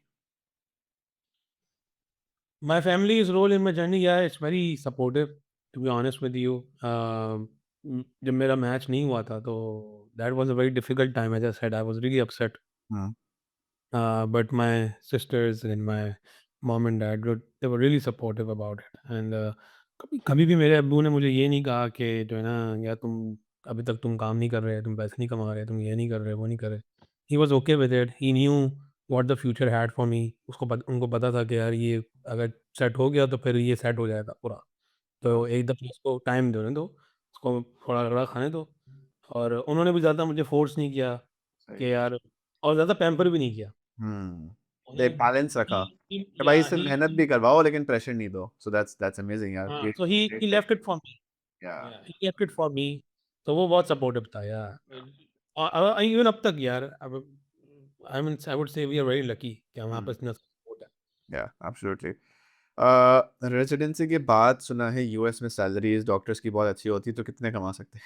My family's role in my journey, yeah, it's very supportive, to be honest with you. जब मेरा मैच नहीं हुआ था, तो that was a very difficult time. As I said, I was really upset. Hmm, But my sisters and my mom and dad, they were really supportive about it. And कभी कभी भी मेरे अब्बू ने मुझे ये नहीं कहा कि जो है ना, या तुम अभी तक तुम काम नहीं कर रहे, तुम पैसे नहीं कमा रहे, तुम ये नहीं कर रहे, वो नहीं कर रहे। He was okay with it, he knew what the future had for me. उनको पता था कि यार ये अगर सेट हो गया तो फिर ये सेट हो जाएगा पूरा। तो एक दफ़ा उसको टाइम देने दो, उसको थोड़ा रगड़ा खाने दो। और उन्होंने भी ज़्यादा मुझे फ़ोर्स नहीं किया सही। कि यार, और ज़्यादा पैम्पर भी नहीं किया। हुँ, एक उन्हें बैलेंस रखा ही कि भाई या इससे ही मेहनत भी करवाओ लेकिन प्रेशर नहीं दो। सो दैट्स अमेजिंग यार, हाँ, ये so he great he thing. Left it for me. Yeah yeah he left it for me. तो वो बहुत सपोर्टिव था यार। इवन अब तक यार, अब I would say we are very lucky कि हमारे हुँ, पास इतना सपोर्ट है। या एब्सोल्युटली। रेज़िडेंसी के बाद सुना है यूएस में सैलरीज़ डॉक्टर्स की बहुत अच्छी होती है, तो कितने कमा सकते हैं?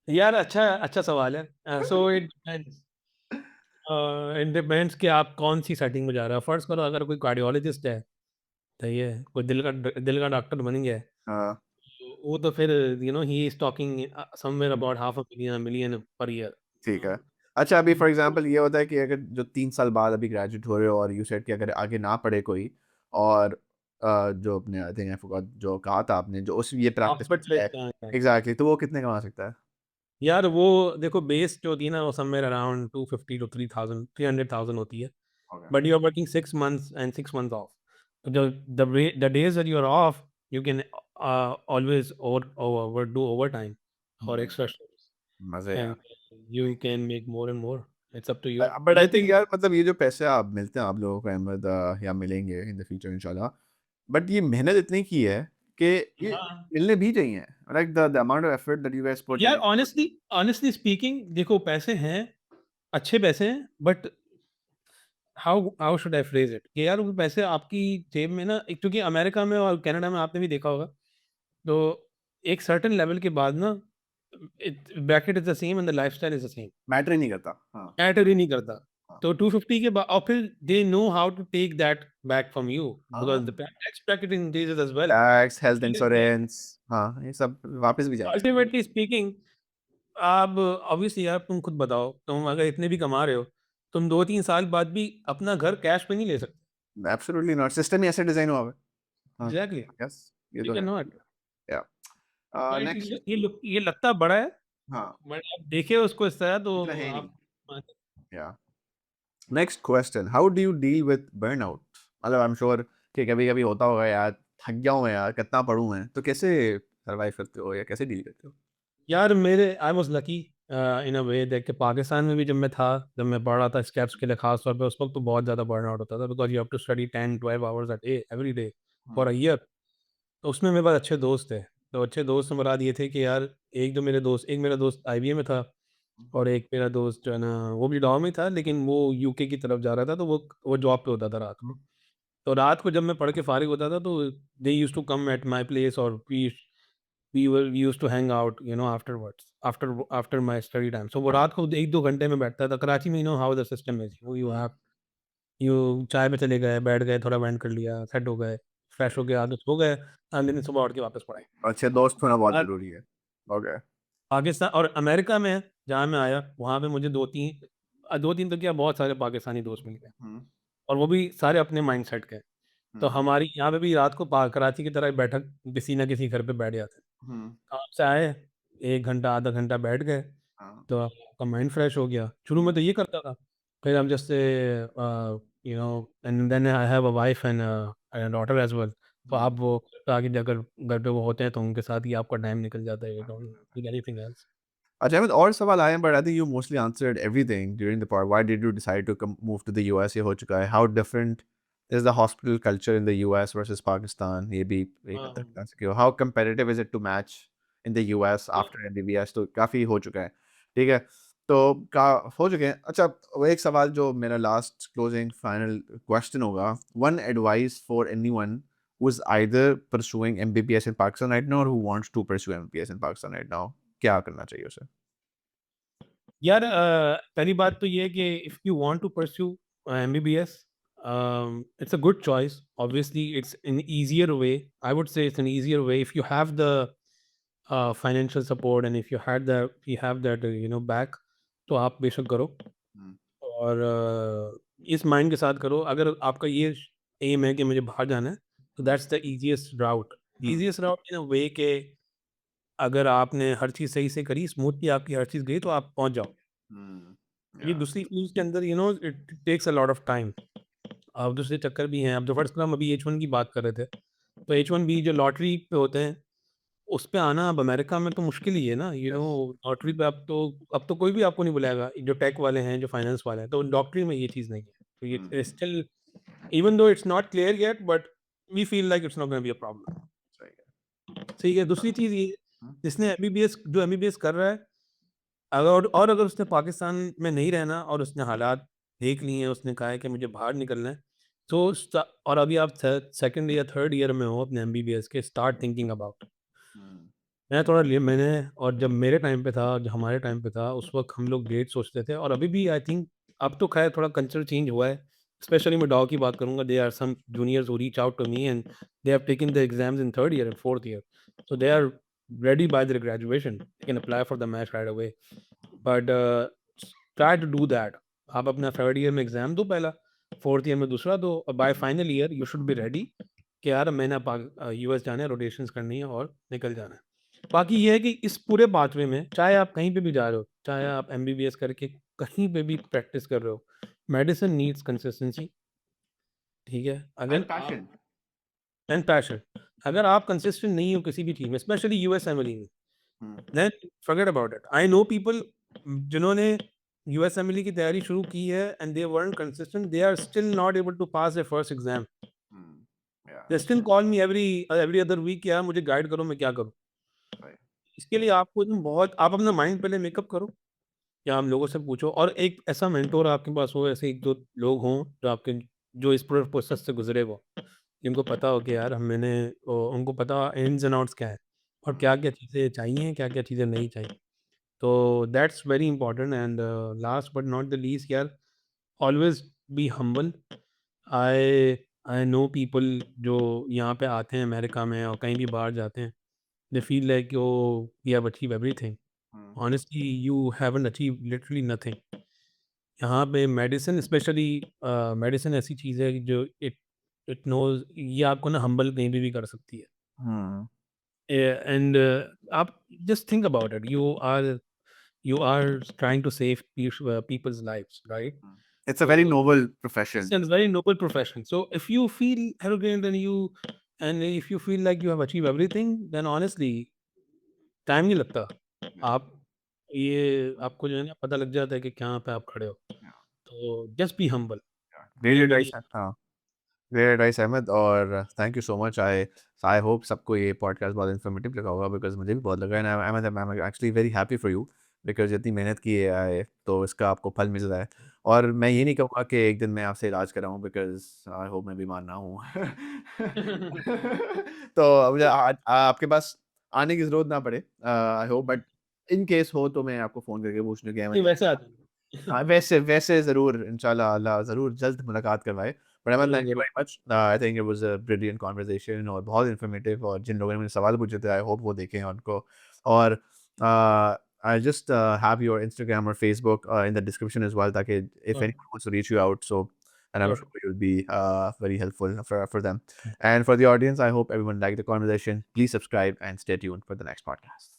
यार अच्छा अच्छा सवाल है। सो इट डिपेंड्स कि आप कौन-सी सेटिंग में जा रहे हो। फर्ज़ करो अगर कोई कार्डियोलॉजिस्ट है, सही है, कोई दिल का डॉक्टर बन गया है, हाँ, तो वो तो फिर he is talking somewhere about half a million million per year. ठीक है। अच्छा अभी फॉर एग्ज़ाम्पल ये होता है कि अगर जो 3 साल बाद अभी ग्रेजुएट हो रहे हो और यू सेड कि अगर आगे ना पढ़े कोई और जो आपने आई थिंक आई फॉरगॉट जो कहा था आपने जो उस ये प्रैक्टिस में है हॉस्पिटलिस्ट का। एग्ज़ैक्टली तो वो कितने कमा सकता है? यार वो देखो, बेस जो होती है ना, वो समवेयर अराउंड 250 टू 3000 300,000 होती है। Okay. But you are working 6 months and 6 months off. So the days that you are off, you can always over do overtime और हुँ, एक्स्ट्रा शिफ्ट्स, मज़े एंड यार। You can make more and more. It's up to you. But but I I think think, यार मतलब ये जो पैसे आप मिलते हैं आप लोगों को अहमद या मिलेंगे इन द फ्यूचर इंशाल्लाह। बट ये मेहनत इतनी की है कि ये हाँ, मिलने भी चाहिए। Like the amount of effort that you guys put यार इन। ऑनेस्टली ऑनेस्टली स्पीकिंग, देखो पैसे हैं, अच्छे पैसे हैं, but how how should I phrase it, कि यार वो पैसे आपकी जेब में ना, एक क्योंकि अमेरिका में और कनाडा में आपने भी देखा होगा, तो एक सर्टेन लेवल के बाद ना, bracket is the same and the lifestyle is the same, matter ही नहीं करता। हाँ, मैटर ही नहीं करता। हाँ। तो 250 के बाद, और फिर they know how to take that back from you, because the हाँ। Tax bracket increases as well. Tax, health insurance हाँ, ये सब वापस भी जाता है। अल्टीमेटली स्पीकिंग, आप ऑब्वियसली यार, तुम खुद बताओ, तुम अगर इतने भी कमा रहे हो, तुम 2-3 साल बाद भी अपना घर कैश पे नहीं ले सकते। एब्सोल्युटली नॉट सिस्टम ही ऐसे डिज़ाइन हुआ हुआ है। हाँ, एग्ज़ैक्टली, यस ये यू तो कैन है। नॉट। या तो नेक्स्ट ये लगता बड़ा है, हाँ, बट आप देखें उसको इस तरह, तो इतना है ही नहीं। आप या next question how do you deal with burnout? मतलब आई एम श्योर कि कभी-कभी होता होगा यार, थक गया हूँ मैं यार, कितना पढूँ मैं? तो कैसे सर्वाइव करते हो या कैसे डील करते हो? यार मेरे I was lucky in a way that कि पाकिस्तान में भी जब मैं था, जब मैं पढ़ रहा था स्टेप्स के लिए ख़ास तौर पे, उस वक़्त तो बहुत ज़्यादा बर्नआउट होता था, because you have to study 10-12 hours a day every day um, for a year. तो उसमें मेरे पास अच्छे दोस्त थे। तो अच्छे दोस्त से मुराद ये थे कि यार, एक मेरा दोस्त आईबीए में था, और एक मेरा दोस्त जो है ना, वो भी लॉ में था, लेकिन वो यूके की तरफ जा रहा था, तो वो जॉब पे होता था रात को। तो रात को जब मैं पढ़ के फ़ारिग होता था, तो they used to come at my place, और we we used to hang out, you know, afterwards, after my study time. So वो रात को 1-2 घंटे में बैठता था। कराची में, you know how the system is, you have you चाय पे चले गए, बैठ गए, थोड़ा बैंड कर लिया, सेट हो गए, फ्रेश हो गए, आदत हो गए, अगले दिन सुबह उठ के वापस पढ़ाई। अच्छे दोस्त होना बहुत और ज़रूरी है। ओके। पाकिस्तान और अमेरिका में जहाँ मैं आया, वहाँ पे मुझे 2-3 तो क्या, बहुत सारे पाकिस्तानी दोस्त मिल गए, हुँ, और वो भी सारे अपने माइंडसेट के। तो हुँ, हमारी यहाँ पे भी रात को कराची की तरह बैठक किसी ना किसी घर पे बैठ जाते हैं। हुँ, काम से आए, 1 घंटा आधा घंटा बैठ गए, हाँ, तो आपका माइंड फ्रेश हो गया। शुरू में हुँ, तो ये करता था, फिर हम जैसे you know, and then I have a wife and and daughter as well. तो हुँ। आप वो आगे जाकर घर पे वो होते हैं, तो उनके साथ ही आपका टाइम निकल जाता है, you don't need anything else. अच्छा अहमद और सवाल आए हैं but I think you mostly answered everything during the part why did you decide to come move to the US ये हो चुका है how different is the hospital culture in the US versus Pakistan ये भी एक हद तक बता सकते हो how competitive is it to match in the US after MBBS तो काफ़ी हो चुका है ठीक है तो का हो चुके हैं अच्छा वो एक सवाल जो मेरा लास्ट क्लोजिंग फाइनल क्वेश्चन होगा one advice for anyone who is either pursuing MBBS in Pakistan right now or who wants to pursue MBBS in Pakistan right now क्या करना चाहिए उसे यार पहली बात तो ये है कि if you want to pursue MBBS, it's a good choice. Obviously it's an easier way, I would say it's an easier way if you have the financial support and if you have that you know back, तो आप बेशक करो। हुँ, और इस माइंड के साथ करो, अगर आपका ये एम है कि मुझे बाहर जाना है, तो hmm, that's the easiest route. Hmm, easiest route in a way के अगर आपने हर चीज़ सही से करी, स्मूथली आपकी हर चीज़ गई, तो आप पहुँच जाओ। हुँ, ये या दूसरी चीज़ के अंदर, you know, it takes a lot of time. अब दूसरे चक्कर भी हैं। अब जो फर्स्ट हम अभी H1 की बात कर रहे थे, तो H1B जो लॉटरी पे होते हैं, उस पे आना अब अमेरिका में तो मुश्किल ही है ना, यू नो। यस लॉटरी पे अब तो कोई भी आपको नहीं बुलाएगा, जो टेक वाले हैं, जो फाइनेंस वाले हैं, तो डॉक्टरी में ये चीज़ नहीं है। तो हुँ, ये still, even though it's not clear yet, but we feel like it's not gonna be a problem. सही है। ठीक है, दूसरी चीज़ ये, हुँ, जिसने एमबीबीएस जो एमबीबीएस कर रहा है, अगर उसने पाकिस्तान में नहीं रहना और उसने हालात देख लिए हैं, उसने कहा है कि मुझे बाहर निकलना है, तो और अभी आप सेकंड या थर्ड ईयर में हो अपने एमबीबीएस के, स्टार्ट थिंकिंग अबाउट। हुँ, मैं थोड़ा मैंने, और जब मेरे टाइम पे था, जब हमारे टाइम पे था, उस वक्त हम लोग डेट सोचते थे, और अभी भी आई थिंक, अब तो खैर थोड़ा कल्चर चेंज हुआ है। स्पेशली मैं डॉ की बात करूंगा, they are some juniors who reach out to me and they have taken the exams in third year and fourth year, so they are ready by their graduation, they can apply for the match right away. But try to do that. आप अपना थर्ड ईयर में एग्ज़ाम दो पहला, फोर्थ ईयर में दूसरा दो, और bye final year you should be ready कि यार मैंने यूएस जाना है, रोटेशंस करनी है और निकल जाना है। बाकी ये है कि इस पूरे पाथवे में, चाहे आप कहीं पे भी जा रहे हो, चाहे आप एमबीबीएस करके कहीं पे भी प्रैक्टिस कर रहे हो, मेडिसिन नीड्स कंसिस्टेंसी। ठीक है, एंड अगर आप, पैशन एंड पैशन, अगर आप कंसिस्टेंट नहीं हो किसी भी चीज़ में, स्पेशली यूएस एमएलई में, hmm, then forget about it. I know people जिन्होंने यूएसएमएलई की तैयारी शुरू की है and they weren't consistent, they are still not able to pass their first exam, हुँ, या they still call me every other week, यार मुझे गाइड करो, मैं क्या करूं। राइट इसके लिए आपको तुम बहुत, आप अपना माइंड पहले मेकअप करो, या हम लोगों से पूछो, और एक ऐसा मेंटोर आपके पास हो, ऐसे एक दो लोग हों जो आपके, जो इस पूरे प्रोसेस से गुजरे हो, जिनको पता हो कि यार हम मैंने उनको पता इन्स एंड आउट्स क्या है, और हुँ, क्या क्या चीज़ें चाहिए, क्या क्या चीज़ें नहीं चाहिए। तो that's very important, and last but not the least यार, always be humble. I I know people जो यहाँ पे आते हैं अमेरिका में और कहीं भी बाहर जाते हैं, they feel like oh we have achieve everything. Um, honestly you haven't achieve literally nothing. यहाँ पे मेडिसिन स्पेशली, मेडिसिन ऐसी चीज़ है कि जो इट इट नोज, ये आपको ना हम्बल कहीं भी कर सकती है। हुँ, एंड आप just think about it, you are trying to save people's lives, right? Hmm. It's a So very noble it's profession a very noble profession. So if you feel arrogant and if you feel like you have achieved everything, then honestly time नहीं लगता। या आप ये आपको जो है ना पता लग जाता है कि कहाँ पे आप खड़े हो। या तो जस्ट बी हम्बल, या ग्रेट ये एडवाइस मेरी। है हाँ। ग्रेट एडवाइस अहमद और thank you so much I I hope सबको ये पॉडकास्ट बहुत इन्फॉर्मेटिव लगा होगा बिकॉज मुझे भी बहुत लगा and I am actually very happy for you because इतनी मेहनत की है आए तो इसका आपको फल मिल रहा है और मैं ये नहीं कहूँगा कि एक दिन मैं आपसे इलाज कराऊँ बिकॉज आई होप मैं बीमार ना हूँ तो मुझे आपके पास आने की ज़रूरत ना पड़े I hope but in case हो तो मैं आपको फ़ोन करके पूछ लूँ कि नहीं वैसे आ जाना। हाँ, वैसे वैसे ज़रूर इंशाल्लाह अल्लाह ज़रूर जल्द मुलाकात करवाए। बट अमन थैंक यू ज़रूर, very much I think it was a brilliant conversation और बहुत इन्फॉर्मेटिव और जिन लोगों ने मुझे सवाल पूछे थे आई होप वो देखें उनको और I just have your Instagram और Facebook in the description as well ताकि if sure, anyone wants to reach you out so and I'm sure. sure you'll be very helpful for them. And for the audience, I hope everyone liked the conversation. Please subscribe and stay tuned for the next podcast.